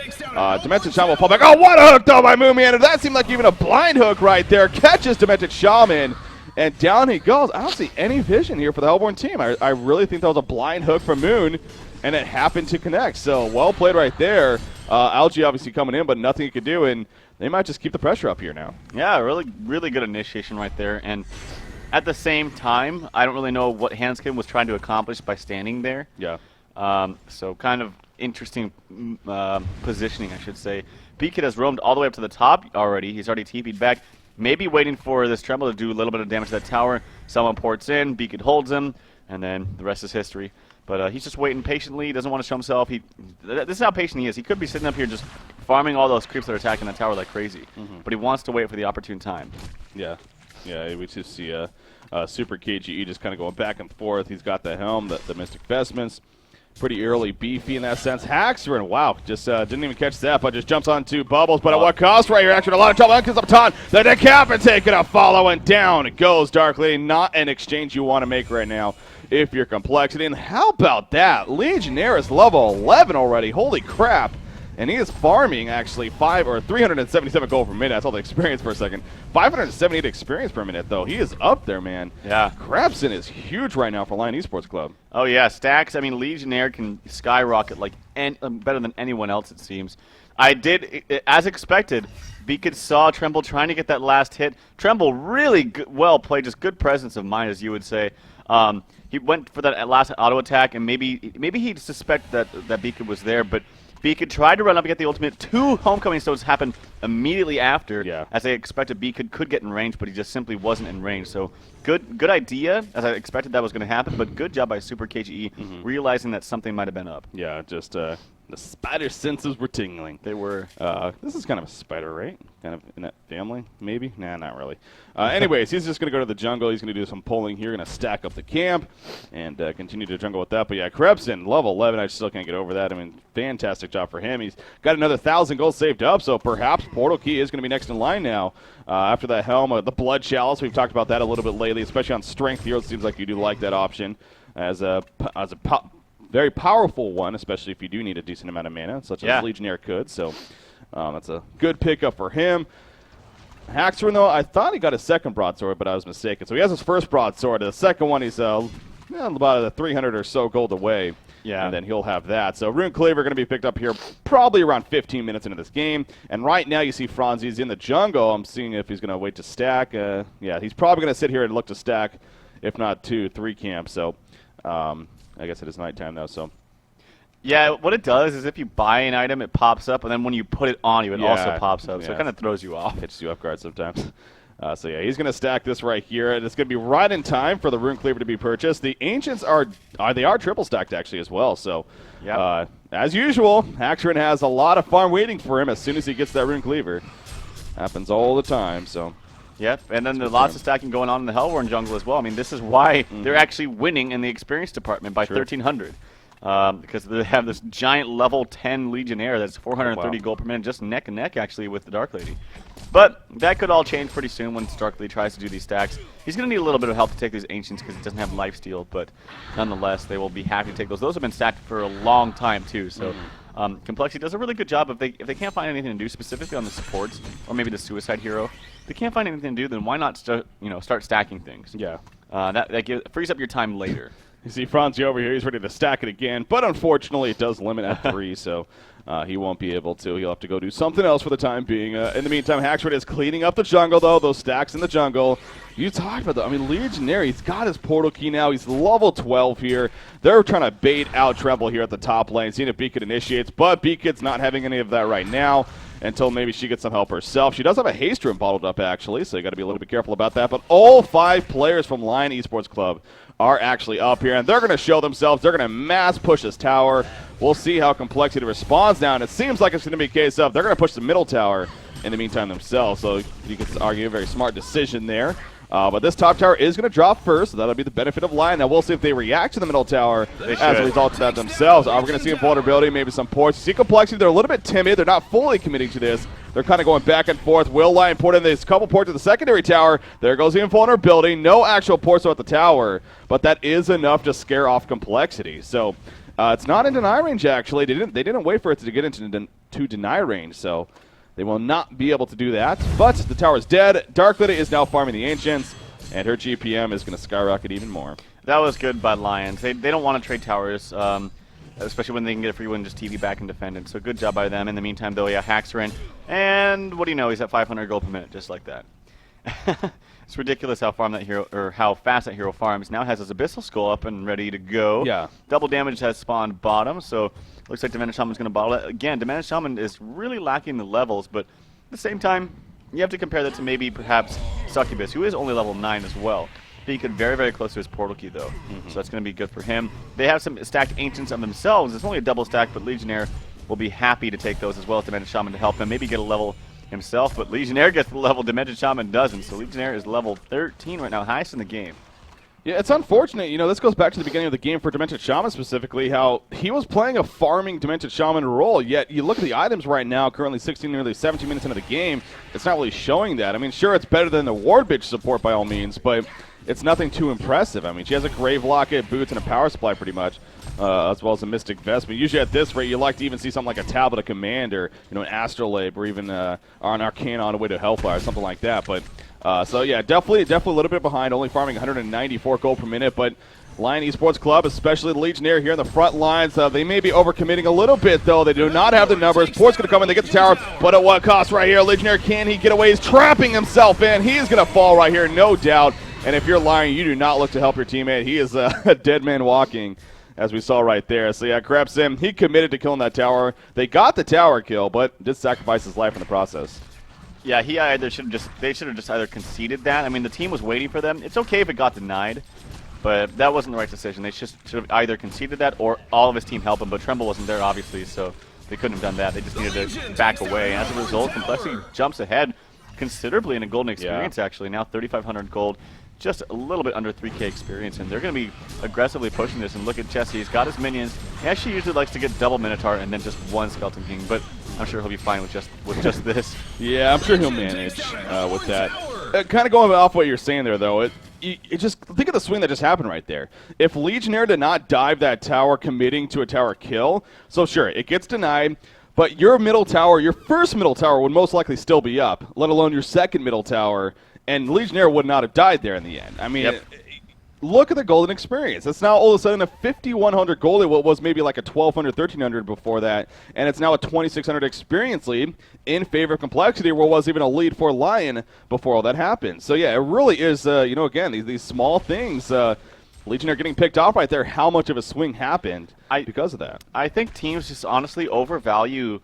Demented Shaman will fall back. Oh, what a hook, though, by Moomian. That seemed like even a blind hook right there. Catches Demented Shaman. And down he goes. I don't see any vision here for the Hellborn team. I really think that was a blind hook from Moon, and it happened to connect. So well played right there. Algae obviously coming in, but nothing he could do, and they might just keep the pressure up here now. Yeah, really good initiation right there. And at the same time, I don't really know what Hanskin was trying to accomplish by standing there. Yeah. So kind of interesting positioning, I should say. Beakid has roamed all the way up to the top already. He's already TP'd back. Maybe waiting for this Tremble to do a little bit of damage to that tower. Someone ports in, Beakid holds him, and then the rest is history. But he's just waiting patiently. He doesn't want to show himself. This is how patient he is. He could be sitting up here just farming all those creeps that are attacking that tower like crazy. But he wants to wait for the opportune time. Yeah. Yeah, we just see Super KGE just kind of going back and forth. He's got the helm, the Mystic Vestments. Pretty early beefy in that sense. Haxorn, wow, just didn't even catch that, but just jumps onto Bubbles. But at what cost right here? Actually, a lot of trouble. That comes up Ton. The Decapitate gonna follow, and down it goes Dark Lady. Not an exchange you want to make right now if you're Complexity. And how about that? Legionnaire is level 11 already. Holy crap. And he is farming, actually, 377 gold per minute. I saw the experience for a second. 578 experience per minute, though. He is up there, man. Yeah. Crabson is huge right now for Lion Esports Club. Oh, yeah. Stacks, I mean, Legionnaire can skyrocket like better than anyone else, it seems. As expected, Beakid saw Tremble trying to get that last hit. Tremble really well played, just good presence of mind, as you would say. He went for that last auto attack, and maybe he'd suspect that Beakid was there, but Beakid tried to run up and get the ultimate. 2 homecoming stones happened immediately after. Yeah. As I expected, Beakid could get in range, but he just simply wasn't in range. So good idea, as I expected that was going to happen, but good job by Super KGE realizing that something might have been up. Yeah, just the spider senses were tingling. They were. This is kind of a spider, right? Kind of in that family, maybe? Nah, not really. Anyways, he's just going to go to the jungle. He's going to do some pulling here, going to stack up the camp and continue to jungle with that. But yeah, Krebson, level 11. I still can't get over that. I mean, fantastic job for him. He's got another 1,000 gold saved up, so perhaps Portal Key is going to be next in line now. After that helm, the Blood Chalice, we've talked about that a little bit lately, especially on Strength here. It seems like you do like that option as a very powerful one, especially if you do need a decent amount of mana, such as Legionnaire could. So that's a good pickup for him. Haxorn, though, I thought he got his second broadsword, but I was mistaken. So he has his first broadsword. The second one, he's about 300 or so gold away. Yeah. And then he'll have that. So Rune Cleaver going to be picked up here probably around 15 minutes into this game. And right now you see Franzi's in the jungle. I'm seeing if he's going to wait to stack. Yeah, he's probably going to sit here and look to stack if not 2, 3 camps. So I guess it is nighttime now. So. Yeah, what it does is if you buy an item, it pops up, and then when you put it on you, it also pops up. So it kind of throws you off. Hits you off guard sometimes. So yeah, he's going to stack this right here, and it's going to be right in time for the Rune Cleaver to be purchased. The Ancients are triple stacked actually as well. So as usual, Haxrin has a lot of farm waiting for him as soon as he gets that Rune Cleaver. Happens all the time. So. Yep, and then there's lots of stacking going on in the Hellworn jungle as well. I mean, this is why they're actually winning in the experience department by 1,300. Because they have this giant level 10 Legionnaire that's 430 gold per minute, just neck and neck actually with the Dark Lady. But that could all change pretty soon once Dark Lady tries to do these stacks. He's going to need a little bit of help to take these Ancients because he doesn't have lifesteal, but nonetheless, they will be happy to take those. Those have been stacked for a long time too, so Complexity does a really good job. If they can't find anything to do specifically on the supports or maybe the Suicide Hero, if they can't find anything to do, then why not start stacking things? Yeah. That frees up your time later. You see Franzi over here, he's ready to stack it again, but unfortunately it does limit at 3, so he won't be able to. He'll have to go do something else for the time being. In the meantime, Haxrin is cleaning up the jungle, though, those stacks in the jungle. You talked about that. I mean, Legionnaire, he's got his portal key now. He's level 12 here. They're trying to bait out Tremble here at the top lane, seeing if Beakid initiates, but Beakid's not having any of that right now until maybe she gets some help herself. She does have a haste room bottled up, actually, so you got to be a little bit careful about that. But all 5 players from Lion Esports Club are actually up here, and they're going to show themselves. They're going to mass push this tower. We'll see how Complexity responds now, and it seems like it's going to be a case of they're going to push the middle tower in the meantime themselves, so you could argue a very smart decision there. But this top tower is going to drop first, so that'll be the benefit of Lion. Now we'll see if they react to the middle tower as a result of that themselves. We're going to see a vulnerability, maybe some ports. See Complexity, they're a little bit timid. They're not fully committing to this. They're kind of going back and forth. Will Lion port in this couple ports to the secondary tower? There goes the invulnerability. No actual ports at the tower, but that is enough to scare off Complexity. So it's not in deny range, actually. They didn't wait for it to get into deny range, so they will not be able to do that. But the tower is dead. Dark Lady is now farming the Ancients, and her GPM is going to skyrocket even more. That was good by Lions. They don't want to trade towers, especially when they can get a free win, just TV back and defend it. So good job by them. In the meantime, though, Haxrin. And what do you know? He's at 500 gold per minute, just like that. It's ridiculous how how fast that hero farms. Now has his Abyssal Skull up and ready to go. Yeah. Double damage has spawned bottom, so looks like Demented Shaman's going to bottle it. Again, Demented Shaman is really lacking the levels, but at the same time, you have to compare that to maybe perhaps Succubus, who is only level 9 as well. He could very, very close to his portal key, though, so that's going to be good for him. They have some stacked Ancients of themselves. It's only a double stack, but Legionnaire will be happy to take those as well as Demented Shaman to help him. Maybe get a level himself, but Legionnaire gets the level Demented Shaman doesn't, so Legionnaire is level 13 right now, highest in the game. Yeah, it's unfortunate. You know, this goes back to the beginning of the game for Demented Shaman specifically, how he was playing a farming Demented Shaman role, yet you look at the items right now, currently 16, nearly 17 minutes into the game, it's not really showing that. I mean, sure, it's better than the Ward Bitch support by all means, but it's nothing too impressive. I mean, she has a Grave Locket, boots, and a power supply pretty much, as well as a Mystic Vest. But usually at this rate, you like to even see something like a Tablet of Command or, an Astrolabe or even an Arcana on the way to Hellfire, something like that. But so yeah, definitely a little bit behind, only farming 194 gold per minute. But Lion Esports Club, especially the Legionnaire here in the front lines, they may be overcommitting a little bit, though. They do not have the numbers. Port's going to come in, they get the tower, but at what cost right here? Legionnaire, can he get away? He's trapping himself in. He is going to fall right here, no doubt. And if you're Lion, you do not look to help your teammate. He is a dead man walking, as we saw right there. So yeah, Krebs in. He committed to killing that tower. They got the tower kill, but did sacrifice his life in the process. Yeah, they should have just either conceded that. I mean, the team was waiting for them. It's okay if it got denied, but that wasn't the right decision. They should have either conceded that or all of his team helped him, but Tremble wasn't there, obviously, so they couldn't have done that. They just needed to back away. And as a result, Complexity jumps ahead considerably in a golden experience, actually. Now 3,500 gold. Just a little bit under 3K experience, and they're going to be aggressively pushing this. And look at Jesse. He's got his minions. He actually usually likes to get double Minotaur and then just one Skeleton King, but I'm sure he'll be fine with just this. Yeah, I'm sure he'll manage with that. Kind of going off what you're saying there, though, you just think of the swing that just happened right there. If Legionnaire did not dive that tower committing to a tower kill, so sure, it gets denied, but your middle tower, your first middle tower would most likely still be up, let alone your second middle tower, and Legionnaire would not have died there in the end. I mean, look at the golden experience. It's now all of a sudden a 5,100 gold lead, what was maybe like a 1,200, 1,300 before that, and it's now a 2,600 experience lead in favor of complexity, where was even a lead for Lion before all that happened. So yeah, it really is, again, these small things. Legionnaire getting picked off right there. How much of a swing happened because of that? I think teams just honestly overvalue.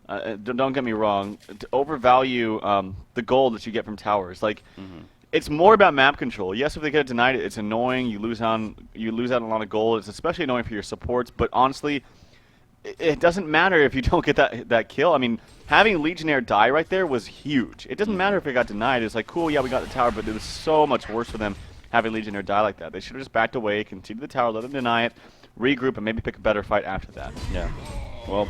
Don't get me wrong. Overvalue the gold that you get from towers. Like. It's more about map control. Yes, if they get denied, it's annoying. You lose out on a lot of gold. It's especially annoying for your supports. But honestly, it doesn't matter if you don't get that kill. I mean, having Legionnaire die right there was huge. It doesn't matter if it got denied. It's like, cool, yeah, we got the tower, but it was so much worse for them having Legionnaire die like that. They should have just backed away, conceded the tower, let them deny it, regroup, and maybe pick a better fight after that. Yeah. Well.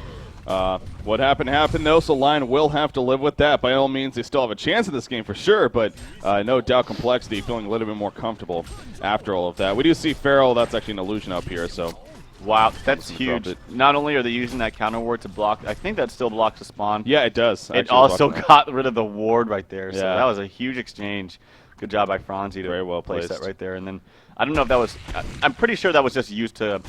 What happened, though, so Lion will have to live with that. By all means, they still have a chance in this game for sure, but no doubt complexity feeling a little bit more comfortable after all of that. We do see Feral. That's actually an illusion up here, so. Wow, that's huge. Not only are they using that counter ward to block, I think that still blocks the spawn. Yeah, it does. It also got rid of the ward right there, so yeah. that was a huge exchange. Good job by Franzi to very well place placed that right there. And then, I don't know if that was, I'm pretty sure that was just used to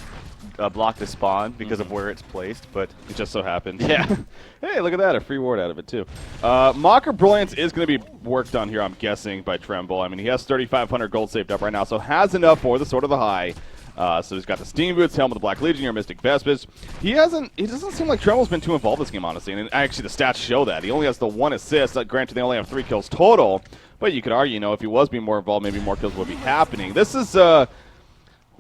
block the spawn because of where it's placed, but it just so happened. Yeah. Hey, look at that, a free ward out of it too. Mocker Brilliance is going to be worked on here, I'm guessing, by Tremble. I mean, he has 3,500 gold saved up right now, so has enough for the Sword of the High. So he's got the Steam Boots, Helm of the Black Legion, your Mystic Vespers. It doesn't seem like Tremble's been too involved this game, honestly, and actually the stats show that. He only has the 1 assist. Granted, they only have 3 kills total, but you could argue, if he was being more involved, maybe more kills would be happening. This is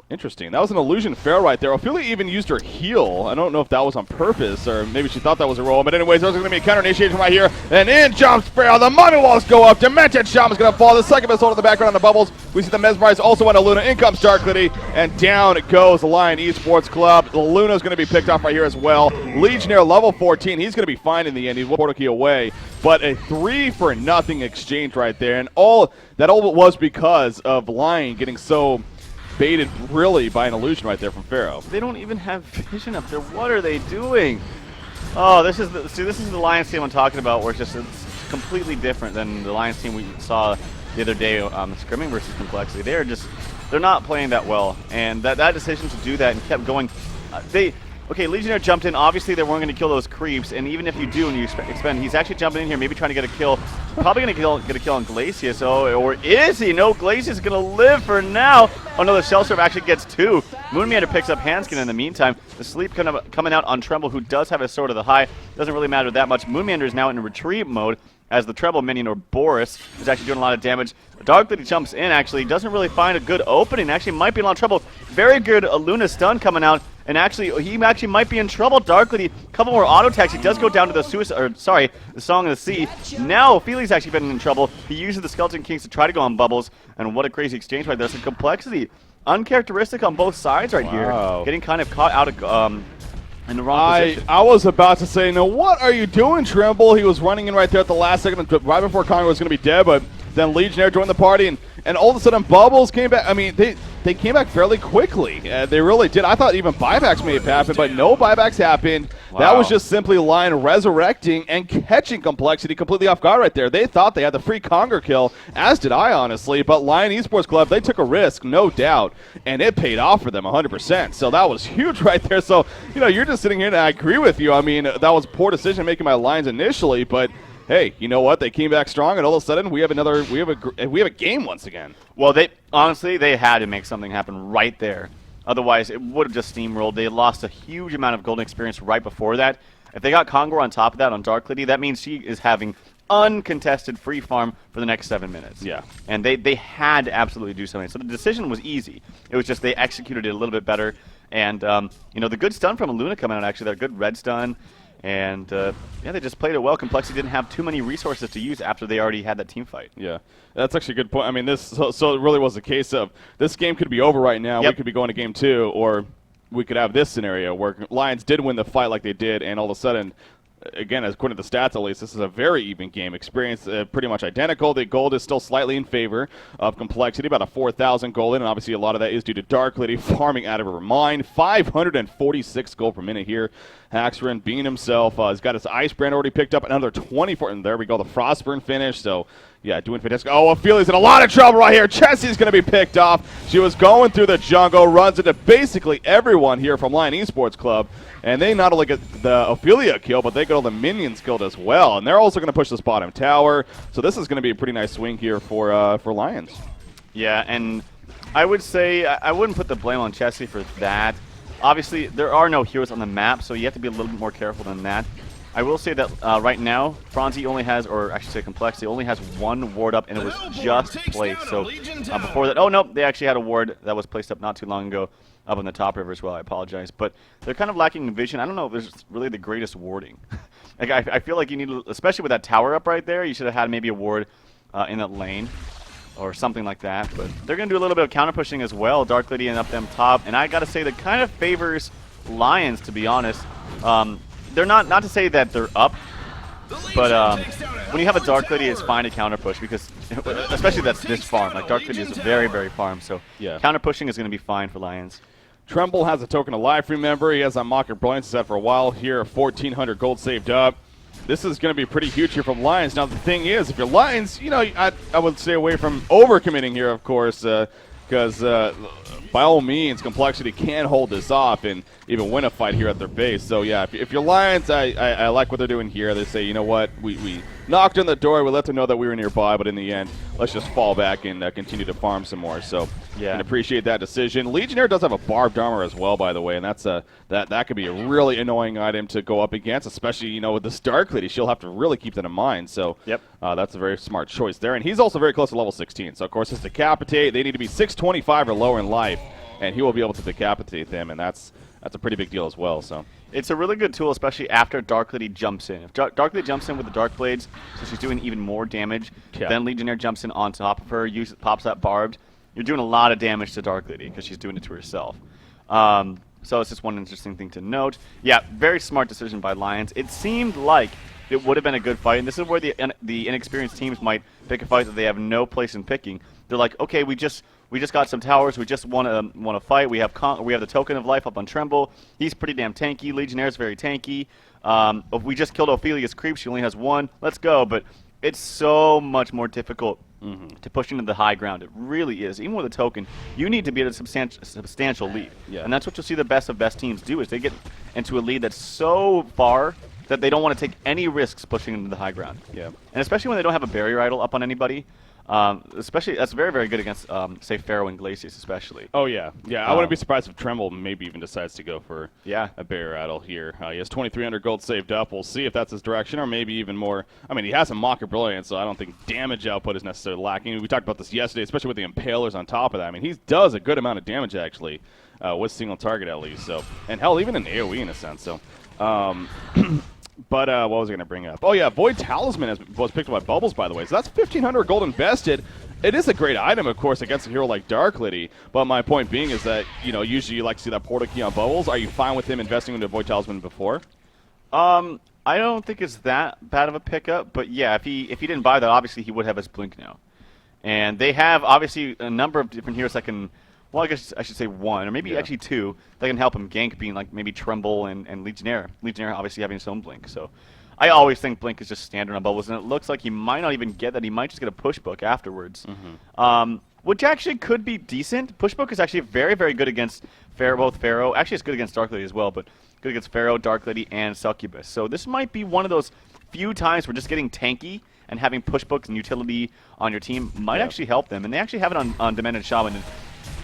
interesting. That was an illusion fair right there. Ophelia even used her heal. I don't know if that was on purpose or maybe she thought that was a roll. But anyways, there's going to be a counter initiation right here. And in jumps Feral. The money walls go up. Demented Shaman's going to fall. The second missile in the background on the bubbles. We see the Mesmerize also on a Luna. In comes Darklady. And down goes the Lion Esports Club. The Luna's going to be picked off right here as well. Legionnaire level 14. He's going to be fine in the end. He's one portal key away. But a 3-for-0 exchange right there. And all was because of Lion getting so baited really by an illusion right there from Pharaoh. They don't even have vision up there. What are they doing? Oh, this is the Lions team I'm talking about, where it's completely different than the Lions team we saw the other day scrimming versus Complexity. They're not playing that well, and that decision to do that and kept going. Okay, Legionnaire jumped in. Obviously, they weren't going to kill those creeps, and even if you do and you expend, he's actually jumping in here, maybe trying to get a kill. Probably going to get a kill on Glacius, or is he? No, Glacius is going to live for now. Oh no, the Shell Serve actually gets 2. Moonmander picks up Handskin in the meantime. The sleep coming out on Tremble, who does have a Sword of the High. Doesn't really matter that much. Moonmander is now in retreat mode, as the Treble minion, or Boris, is actually doing a lot of damage. Darklady jumps in, actually. Doesn't really find a good opening. Actually might be in a lot of trouble. Very good Luna stun coming out. And actually, he actually might be in trouble. Darklady, a couple more auto attacks. He does go down to the the Song of the Sea. Now, Feely's actually been in trouble. He uses the Skeleton Kings to try to go on bubbles. And what a crazy exchange right there. Some complexity. Uncharacteristic on both sides right here. Getting kind of caught out of in the wrong position. I was about to say, no, what are you doing, Tremble? He was running in right there at the last second, right before Congo was going to be dead, but then Legionnaire joined the party, and all of a sudden Bubbles came back. I mean, they came back fairly quickly. They really did. I thought even buybacks may have happened, but no buybacks happened. Wow. That was just simply Lion resurrecting and catching Complexity completely off guard right there. They thought they had the free Conger kill, as did I, honestly, but Lion Esports Club, they took a risk, no doubt, and it paid off for them 100%. So that was huge right there. So, you're just sitting here, and I agree with you. I mean, that was a poor decision making my Lions initially, but hey, you know what? They came back strong, and all of a sudden we have a game once again. Well, they had to make something happen right there. Otherwise, it would have just steamrolled. They lost a huge amount of golden experience right before that. If they got Congo on top of that on Darklady, that means she is having uncontested free farm for the next 7 minutes. Yeah. And they had to absolutely do something. So the decision was easy. It was just they executed it a little bit better. And, the good stun from Luna coming out, actually, that good red stun. And, they just played it well. Complexity didn't have too many resources to use after they already had that team fight. Yeah, that's actually a good point. I mean, so it really was a case of this game could be over right now. Yep. We could be going to game 2, or we could have this scenario where Lions did win the fight like they did, and all of a sudden again, as according to the stats at least, this is a very even game. Experience pretty much identical. The gold is still slightly in favor of complexity, about a 4,000 gold in, and obviously a lot of that is due to Dark Lady farming out of her mind. 546 gold per minute here. Haxrin being himself. He's got his Ice Brand already picked up, another 24, and there we go, the Frostburn finish. So, yeah, doing fantastic. Oh, Ophelia's in a lot of trouble right here. Chessie's going to be picked off. She was going through the jungle, runs into basically everyone here from Lion Esports Club, and they not only get the Ophelia kill, but they get all the minions killed as well, and they're also going to push this bottom tower. So this is going to be a pretty nice swing here for Lions. Yeah, and I would say I wouldn't put the blame on Chessie for that. Obviously, there are no heroes on the map, so you have to be a little bit more careful than that. I will say that right now, Franzi only has, or I should say Complexity, only has one ward up, and it was just placed. So before that, oh no, they actually had a ward that was placed up not too long ago up on the top river as well. I apologize. But they're kind of lacking in vision. I don't know if there's really the greatest warding. Like I feel like you need, especially with that tower up right there, you should have had maybe a ward in that lane or something like that. But they're going to do a little bit of counter pushing as well. Dark Lady and up them top. And I got to say that kind of favors Lions, to be honest. They're not to say that they're up, but when you have a Dark Lady, it's fine to counter push because, especially that's this farm. Like Dark Lady is very, very farm, so yeah, counter pushing is going to be fine for Lions. Tremble has a token of life. Remember, he has a Mocker Brilliance set for a while here. 1,400 gold saved up. This is going to be pretty huge here from Lions. Now the thing is, if you're Lions, you know, I would stay away from overcommitting here, of course, because by all means, Complexity can hold this off and even win a fight here at their base. So yeah, if you're Lions, I like what they're doing here. They say, you know what, we knocked on the door, we let them know that we were nearby, but in the end, let's just fall back and continue to farm some more. So yeah, and appreciate that decision. Legionnaire does have a barbed armor as well, by the way, and that's that could be a really annoying item to go up against, especially, you know, with this Dark Lady. She'll have to really keep that in mind. So yep, that's a very smart choice there. And he's also very close to level 16. So of course, his Decapitate, they need to be 625 or lower in life, and he will be able to decapitate them, and that's a pretty big deal as well. So it's a really good tool, especially after Dark Lady jumps in. If Dark Lady jumps in with the Dark Blades, so she's doing even more damage, then Legionnaire jumps in on top of her, pops that barbed, you're doing a lot of damage to Dark Lady because she's doing it to herself. So it's just one interesting thing to note. Yeah, very smart decision by Lions. It seemed like it would have been a good fight, and this is where the inexperienced teams might pick a fight that they have no place in picking. They're like, okay, we just got some towers. We just want to fight. We have the token of life up on Tremble. He's pretty damn tanky. Legionnaire's very tanky. If we just killed Ophelia's creep, she only has one. Let's go. But it's so much more difficult to push into the high ground. It really is. Even with a token, you need to be at a substantial lead. Yeah. And that's what you'll see the best of best teams do, is they get into a lead that's so far that they don't want to take any risks pushing into the high ground. Yeah. And especially when they don't have a barrier idol up on anybody. Especially, that's very, very good against, say, Pharaoh and Glacius, especially. Oh, yeah. Yeah, I wouldn't be surprised if Tremble maybe even decides to go for a barrier idol here. He has 2,300 gold saved up. We'll see if that's his direction, or maybe even more. I mean, he has a Mocker Brilliance, so I don't think damage output is necessarily lacking. We talked about this yesterday, especially with the Impalers on top of that. I mean, he does a good amount of damage, actually, with single target at least. So, and hell, even an AoE in a sense. So, but what was I going to bring up? Oh, yeah, Void Talisman was picked up by Bubbles, by the way. So that's 1,500 gold invested. It is a great item, of course, against a hero like Dark Lady. But my point being is that, you know, usually you like to see that portal key on Bubbles. Are you fine with him investing into Void Talisman before? I don't think it's that bad of a pickup. But, yeah, if he didn't buy that, obviously he would have his Blink now. And they have, obviously, a number of different heroes that can... Well, I guess I should say one, or maybe actually two, that can help him gank, being like maybe Tremble and Legionnaire. Legionnaire obviously having his own Blink. So I always think Blink is just standard on Bubbles, and it looks like he might not even get that. He might just get a push book afterwards, which actually could be decent. Push book is actually very, very good against both Pharaoh. Actually, it's good against Dark Lady as well, but good against Pharaoh, Dark Lady, and Succubus. So this might be one of those few times where just getting tanky and having push books and utility on your team might actually help them. And they actually have it on Demented Shaman. And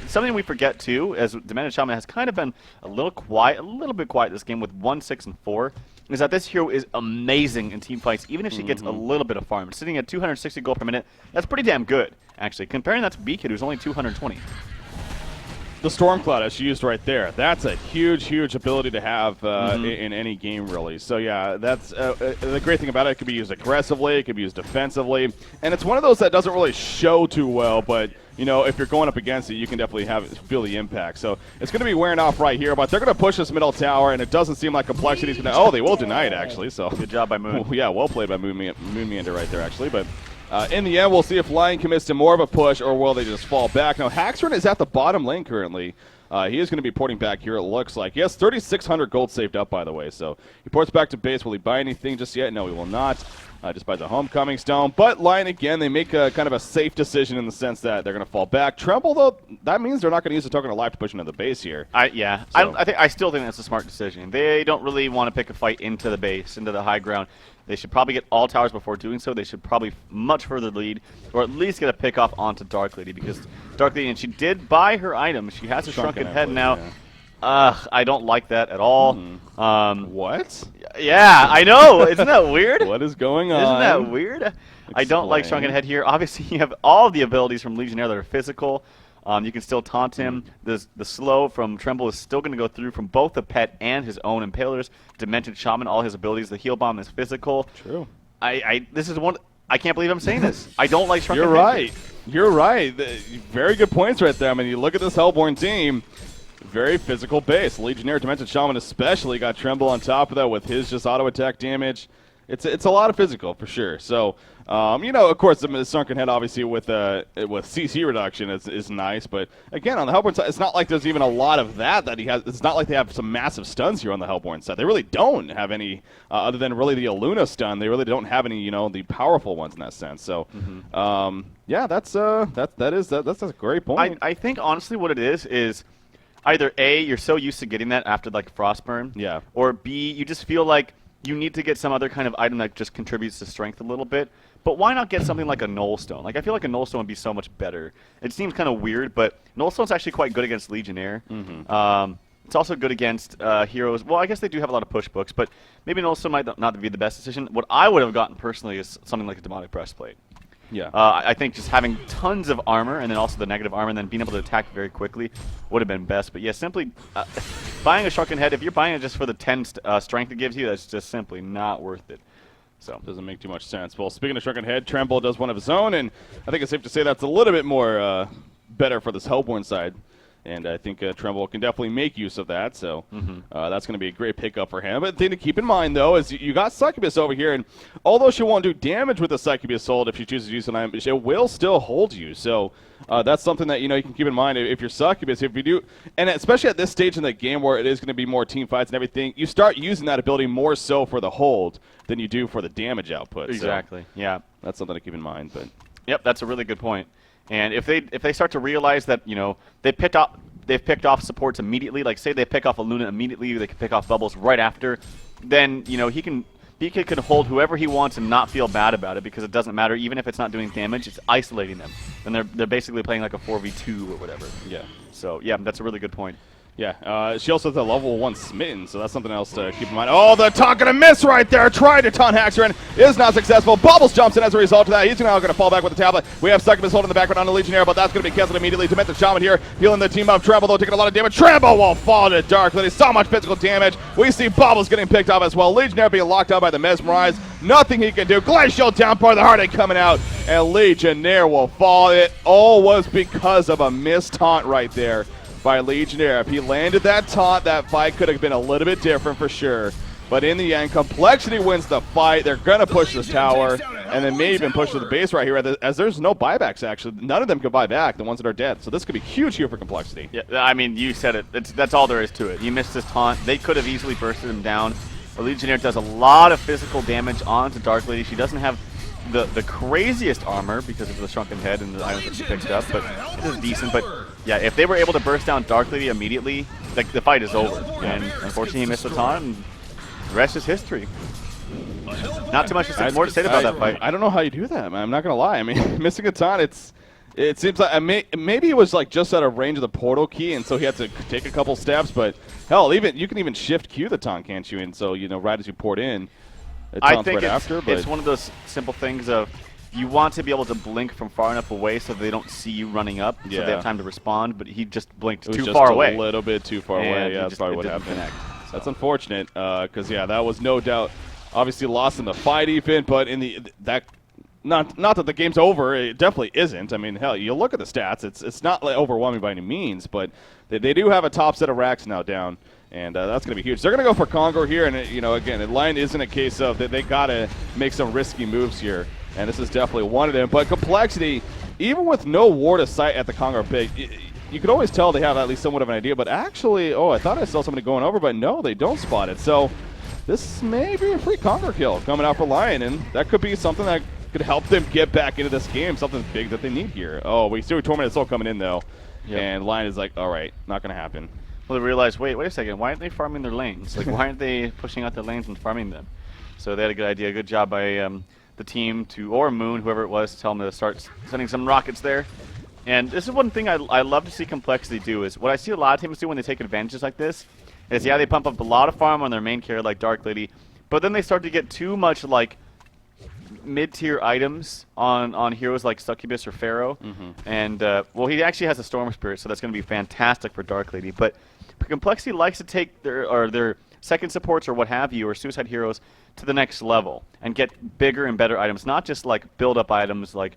something we forget too, as Demented Shaman has kind of been a little bit quiet this game with 1, 6, and 4, is that this hero is amazing in team fights, even if she gets a little bit of farm. Sitting at 260 gold per minute, that's pretty damn good, actually. Comparing that to B-Kid, who's only 220. the Storm Cloud as she used right there. That's a huge ability to have in any game, really. So, yeah, that's the great thing about it. It can be used aggressively. It can be used defensively. And it's one of those that doesn't really show too well, but, you know, if you're going up against it, you can definitely feel the impact. So it's going to be wearing off right here, but they're going to push this middle tower, and it doesn't seem like Complexity's going to – oh, they will deny it, actually. So good job by Moon. Yeah, well played by Moon Meander right there, actually. But in the end, we'll see if Lion commits to more of a push or will they just fall back. Now, Haxorn is at the bottom lane currently. He is going to be porting back here, it looks like. He has 3,600 gold saved up, by the way. So he ports back to base. Will he buy anything just yet? No, he will not. Just buys a Homecoming Stone. But Lion, again, they make a kind of a safe decision in the sense that they're going to fall back. Tremble, though, that means they're not going to use the Token of Life to push into the base here. I still think that's a smart decision. They don't really want to pick a fight into the base, into the high ground. They should probably get all towers before doing so. They should probably much further lead, or at least get a pick off onto Dark Lady, because Dark Lady, and she did buy her item. She has a shrunken head now. Yeah. I don't like that at all. What? Yeah, I know. Isn't that weird? What is going on? Isn't that weird? Explain. I don't like shrunken head here. Obviously, you have all of the abilities from Legionnaire that are physical. You can still taunt him. The slow from Tremble is still going to go through from both the pet and his own Impalers. Demented Shaman, all his abilities. The heal bomb is physical. True. This is one. I can't believe I'm saying this. I don't like Shrunken You're Head. right. You're right. Very good points right there. I mean, you look at this Hellborn team. Very physical base. Legionnaire, Demented Shaman especially got Tremble on top of that with his just auto attack damage. It's a lot of physical for sure. So, you know, of course, the Sunken Head obviously with CC reduction is nice, but again on the Hellborn side, it's not like there's even a lot of that he has. It's not like they have some massive stuns here on the Hellborn side. They really don't have any other than really the Aluna stun. They really don't have any, you know, the powerful ones in that sense. So, yeah, that's a great point. I think honestly, what it is either A, you're so used to getting that after like Frostburn, yeah, or B, you just feel like you need to get some other kind of item that just contributes to strength a little bit. But why not get something like a Null Stone? Like, I feel like a Null Stone would be so much better. It seems kind of weird, but Null Stone's actually quite good against Legionnaire. It's also good against heroes. Well, I guess they do have a lot of push books, but maybe Null Stone might not be the best decision. What I would have gotten personally is something like a Demonic Breastplate. Yeah. I think just having tons of armor and then also the negative armor and then being able to attack very quickly would have been best. But yeah, simply buying a Shrunken Head, if you're buying it just for the 10 strength it gives you, that's just simply not worth it. So doesn't make too much sense. Well, speaking of Shrunken Head, Tremble does one of his own, and I think it's safe to say that's a little bit more better for this Hellborn side. And I think Tremble can definitely make use of that, so that's going to be a great pickup for him. But the thing to keep in mind, though, is you got Succubus over here, and although she won't do damage with the Succubus hold if she chooses to use an item, it will still hold you. So that's something that you can keep in mind if you're Succubus. If you do, and especially at this stage in the game where it is going to be more team fights and everything, you start using that ability more so for the hold than you do for the damage output. Exactly. So yeah. That's something to keep in mind. But yep, that's a really good point. And if they start to realize that they've picked off supports immediately, like say they pick off a Luna immediately, they can pick off Bubbles right after, then he can hold whoever he wants and not feel bad about it because it doesn't matter. Even if it's not doing damage, it's isolating them. And they're basically playing like a 4v2 or whatever. Yeah. So yeah, that's a really good point. Yeah, she also has a level 1 smitten, so that's something else to keep in mind. Oh, the taunt gonna miss right there. Tried to taunt Haxorn, is not successful. Bubbles jumps in as a result of that. He's now gonna fall back with the tablet. We have Succubus holding the background on the Legionnaire, but that's gonna be canceled immediately. Demented Shaman here, healing the team of Tremble, though, taking a lot of damage. Tremble will fall to Dark Lady. So much physical damage. We see Bubbles getting picked up as well. Legionnaire being locked up by the Mesmerize. Nothing he can do. Glacial Downpour, the Heartache coming out, and Legionnaire will fall. It all was because of a missed taunt right there by Legionnaire. If he landed that taunt, that fight could have been a little bit different for sure. But in the end, Complexity wins the fight. They're going to push this tower, and then may even push to the base right here, as there's no buybacks, actually. None of them can buy back, the ones that are dead. So this could be huge here for Complexity. Yeah, I mean, you said it. That's all there is to it. He missed his taunt. They could have easily bursted him down. The Legionnaire does a lot of physical damage onto Dark Lady. She doesn't have the craziest armor because of the Shrunken Head and the items that she picks up, but it is decent. But yeah, if they were able to burst down Dark Lady immediately, like the fight is over. And unfortunately, he missed the taunt, and the rest is history. Not too much more to say about that fight. I don't know how you do that, man. I'm not gonna lie. I mean, missing a taunt, it seems like maybe it was like just out of range of the portal key, and so he had to take a couple steps. But hell, you can even shift Q the taunt, can't you? And so right as you port in. I think it's one of those simple things of you want to be able to blink from far enough away so they don't see you running up, so they have time to respond. But he just blinked too far away. A little bit too far away. Yeah, that's probably what happened. That's unfortunate because that was no doubt obviously lost in the fight even, but in not that the game's over. It definitely isn't. I mean, hell, you look at the stats. It's not like overwhelming by any means, but they do have a top set of racks now down. And that's going to be huge. They're going to go for Congo here, and again, the line isn't a case of that they got to make some risky moves here, and this is definitely one of them. But Complexity, even with no ward of sight at the Congo pick, you could always tell they have at least somewhat of an idea. But actually, I thought I saw somebody going over, but no, they don't spot it. So this may be a free Congo kill coming out for Lion, and that could be something that could help them get back into this game, something big that they need here. Oh, we see Tormented Soul coming in though, and Lion is like, all right, not going to happen. Well, they realized, wait a second, why aren't they farming their lanes? Like, why aren't they pushing out their lanes and farming them? So they had a good idea, good job by the team or Moon, whoever it was, to tell them to start sending some rockets there. And this is one thing I love to see Complexity do is what I see a lot of teams do when they take advantages like this is, they pump up a lot of farm on their main carry like Dark Lady, but then they start to get too much like mid-tier items on heroes like Succubus or Pharaoh. And, well, he actually has a Storm Spirit, so that's going to be fantastic for Dark Lady. But Complexity likes to take their second supports or what have you, or Suicide Heroes, to the next level and get bigger and better items, not just like build-up items like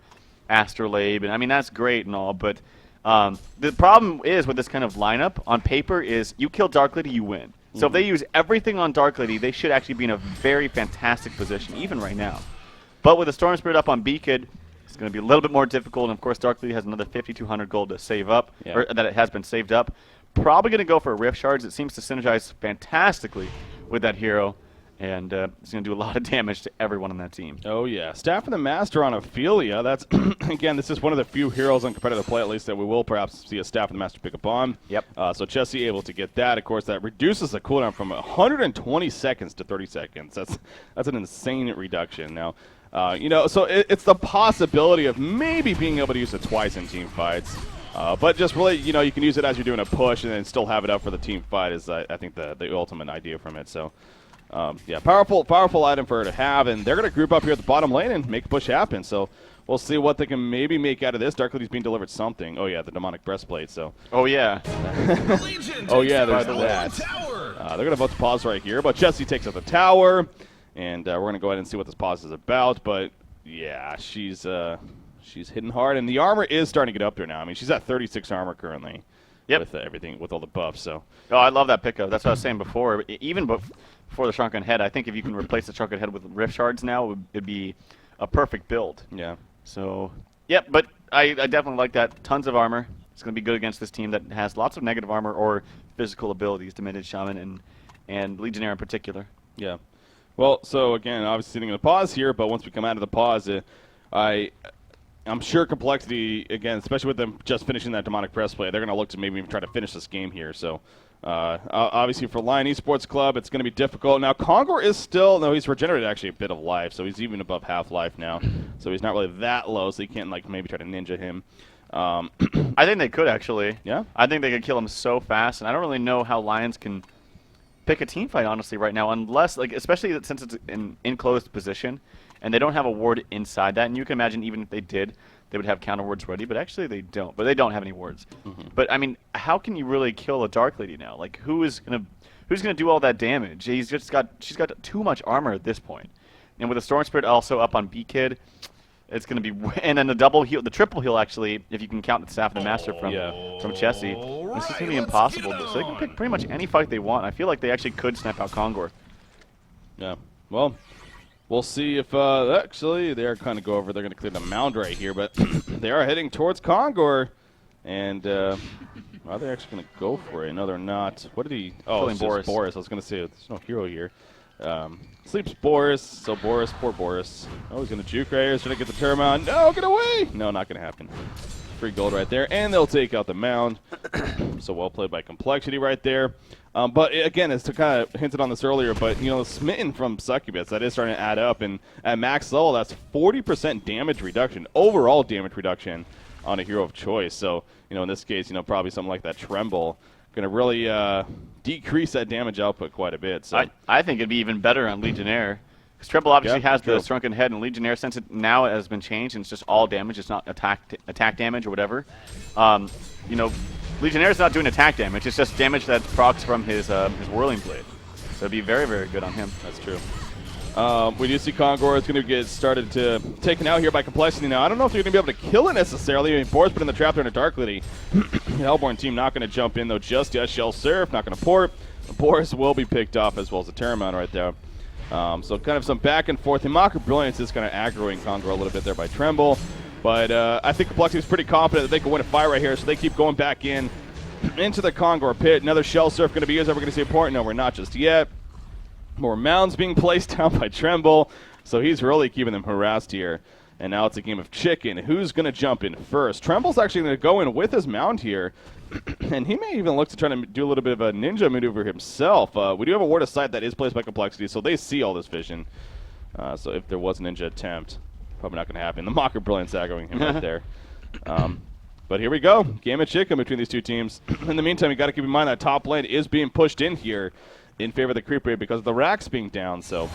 Astrolabe. And I mean, that's great and all, but the problem is with this kind of lineup on paper is you kill Dark Lady, you win. So if they use everything on Dark Lady, they should actually be in a very fantastic position, even right now. But with the Storm Spirit up on B-Kid, it's going to be a little bit more difficult. And, of course, Dark Lady has another 5,200 gold to save up, or that it has been saved up. Probably going to go for Rift Shards. It seems to synergize fantastically with that hero. And it's going to do a lot of damage to everyone on that team. Oh, yeah. Staff of the Master on Ophelia. That's, again, this is one of the few heroes on competitive play, at least, that we will perhaps see a Staff of the Master pick up on. Yep. So Chessie able to get that. Of course, that reduces the cooldown from 120 seconds to 30 seconds. That's an insane reduction. Now, so it's the possibility of maybe being able to use it twice in team fights. But just really, you can use it as you're doing a push and then still have it up for the team fight is, I think, the ultimate idea from it. So, yeah, powerful item for her to have. And they're going to group up here at the bottom lane and make a push happen. So we'll see what they can maybe make out of this. Dark Lady's being delivered something. Oh, yeah, the demonic breastplate. So. Oh, yeah. Oh, yeah, there's that. They're going to vote to pause right here. But Chessie takes out the tower. And we're going to go ahead and see what this pause is about. But, yeah, she's hitting hard. And the armor is starting to get up there now. I mean, she's at 36 armor currently with everything, with all the buffs. So. Oh, I love that pickup. That's what I was saying before. Even before the Shrunken Head, I think if you can replace the Shrunken Head with Rift Shards now, it'd be a perfect build. Yeah. So, yep, but I definitely like that. Tons of armor. It's going to be good against this team that has lots of negative armor or physical abilities, Diminished Shaman and Legionnaire in particular. Yeah. Well, so again, obviously sitting in the pause here, but once we come out of the pause, I'm sure Complexity, again, especially with them just finishing that demonic breastplate, they're going to look to maybe even try to finish this game here. So obviously for Lion Esports Club, it's going to be difficult. Now, Kongor is still, no, he's regenerated actually a bit of life, so he's even above half life now. So he's not really that low, so you can't like maybe try to ninja him. I think they could actually. Yeah? I think they could kill him so fast, and I don't really know how Lions can pick a team fight, honestly, right now, unless, like, especially since it's an enclosed position, and they don't have a ward inside that. And you can imagine even if they did, they would have counter wards ready, but actually they don't. But they don't have any wards. But I mean, how can you really kill a Dark Lady now? Like, who's gonna do all that damage? She's got too much armor at this point. And with the Storm Spirit also up on B-Kid, it's going to be, and then the double heal, the triple heal actually, if you can count the Staff of the Master from Chessie, this is going to be impossible. So they can pick pretty much any fight they want. I feel like they actually could snap out Kongor. Yeah, well, we'll see if, actually, they are kind of go over, they're going to clear the mound right here, but they are heading towards Kongor, and are they actually going to go for it? No, they're not. What did he, oh, it's just Boris. I was going to say, there's no hero here. Sleeps Boris, so Boris, poor Boris. Oh, he's going to juke right here. He's going to get the turn on. No, get away! No, not going to happen. Free gold right there, and they'll take out the mound. So well played by Complexity right there. But again, as to kind of hinted on this earlier, but Smitten from Succubus, that is starting to add up, and at max level, that's 40% damage reduction, overall damage reduction on a hero of choice. So, in this case, probably something like that Tremble going to really decrease that damage output quite a bit. So I think it'd be even better on Legionnaire. Because Tremble obviously has the Shrunken Head and Legionnaire. Since it now has been changed and it's just all damage, it's not attack damage or whatever. You know, Legionnaire's not doing attack damage. It's just damage that procs from his Whirling Blade. So it'd be very, very good on him. That's true. We do see Kongor is going to get started to taken out here by Complexity now. I don't know if they're going to be able to kill it necessarily. I mean, Boris put in the trap there in a Dark Lady. The Hellborn team not going to jump in though just yet. Shell Surf not going to port. Boris will be picked off as well as the Terramount right there. So kind of some back and forth. And Mocker Brilliance is kind of aggroing Kongor a little bit there by Tremble. But I think Complexity is pretty confident that they can win a fight right here, so they keep going back into the Kongor pit. Another Shell Surf going to be used. Are we going to see a port? No, we're not just yet. More mounds being placed down by Tremble, so he's really keeping them harassed here. And now it's a game of chicken. Who's going to jump in first? Tremble's actually going to go in with his mound here, and he may even look to try to do a little bit of a ninja maneuver himself. We do have a Ward of Sight that is placed by Complexity, so they see all this vision. So if there was a ninja attempt, probably not going to happen. The Mocker Brilliance aggroing him right there. But here we go. Game of chicken between these two teams. In the meantime, you got to keep in mind that top lane is being pushed in here in favor of the creep rate because of the racks being down. So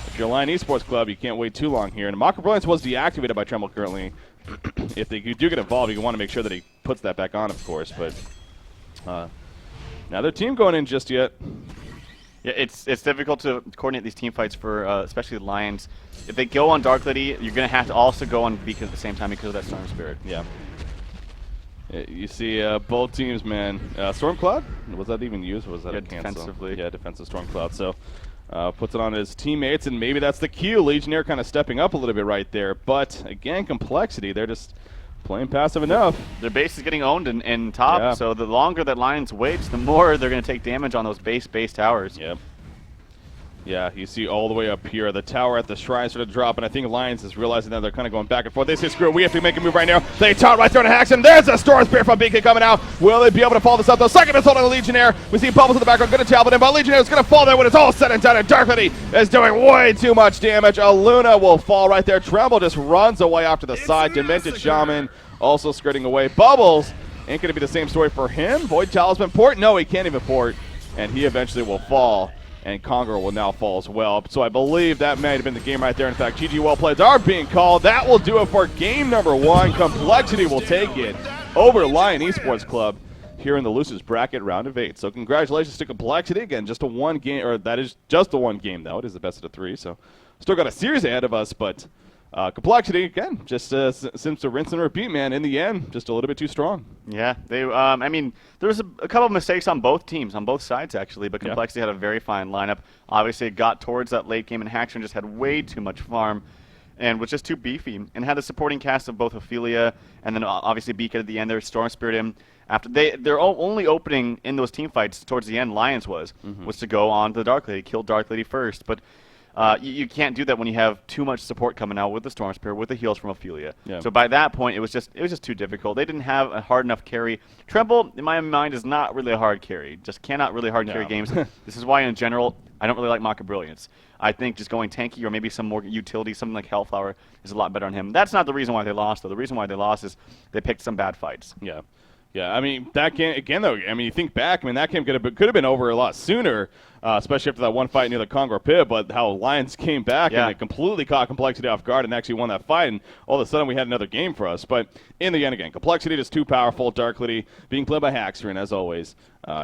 if you're Lion Esports Club, you can't wait too long here. And Mocker Brilliance was deactivated by Tremble currently. If you do get involved, you want to make sure that he puts that back on, of course. But neither team going in just yet. Yeah, it's difficult to coordinate these team fights for especially the Lions. If they go on Dark Lady, you're going to have to also go on Beacon at the same time because of that Storm Spirit. Yeah. You see both teams, man. Stormcloud? Was that even used or was that a cancel? Defensively. Yeah, defensive Stormcloud. So puts it on his teammates, and maybe that's the cue. Legionnaire kind of stepping up a little bit right there. But, again, Complexity, they're just playing passive enough. Their base is getting owned in top, so the longer that Lions waits, the more they're going to take damage on those base towers. Yep. Yeah, you see all the way up here, the tower at the shrine sort of dropping. I think Lions is realizing that they're kind of going back and forth. They say, screw it, we have to make a move right now. They taunt right through to Haxon. There's a Storm Spear from Beacon coming out. Will they be able to follow this up? The second assault on the Legionnaire. We see Bubbles in the background, going to tablet in, but Legionnaire is going to fall there when it's all said and done. And Dark Lady is doing way too much damage. Luna will fall right there. Tremble just runs away off to the side. Demented Shaman also skirting away. Bubbles ain't going to be the same story for him. Void Talisman port? No, he can't even port. And he eventually will fall. And Kongor will now fall as well. So I believe that might have been the game right there. In fact, GG well plays are being called. That will do it for game number 1. Complexity will take it over Lion Esports Club here in the Lucis bracket round of 8. So congratulations to Complexity. Again, just a one game, or that is just the one game though. It is the best of the 3. So still got a series ahead of us, but Complexity, again, just seems to rinse and repeat, man. In the end, just a little bit too strong. Yeah, they. I mean, there was a couple of mistakes on both teams, on both sides, actually, but Complexity had a very fine lineup. Obviously, it got towards that late game, and Haxon just had way too much farm and was just too beefy, and had a supporting cast of both Ophelia and then obviously Beacon at the end there, Storm Spirit him. After their only opening in those team fights towards the end, Lions was to go on to the Dark Lady, kill Dark Lady first, but you can't do that when you have too much support coming out with the Storm Spirit, with the heals from Ophelia. Yeah. So by that point, it was just too difficult. They didn't have a hard enough carry. Tremble, in my mind, is not really a hard carry. Just cannot really hard carry games. This is why, in general, I don't really like Mocker Brilliance. I think just going tanky or maybe some more utility, something like Hellflower, is a lot better on him. That's not the reason why they lost, though. The reason why they lost is they picked some bad fights. Yeah. Yeah, I mean, that game, again, though, I mean, you think back, I mean, that game could have been over a lot sooner, especially after that one fight near the Kongor pit, but how Lions came back and they completely caught Complexity off guard and actually won that fight, and all of a sudden we had another game for us. But in the end, again, Complexity just too powerful. Dark Lady being played by Haxtrin, as always.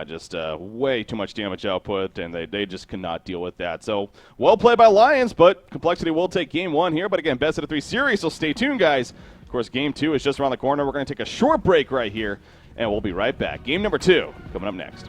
Just way too much damage output, and they just cannot deal with that. So, well played by Lions, but Complexity will take game 1 here. But again, best of the 3 series, so stay tuned, guys. Of course, game 2 is just around the corner. We're going to take a short break right here, and we'll be right back. Game number 2 coming up next.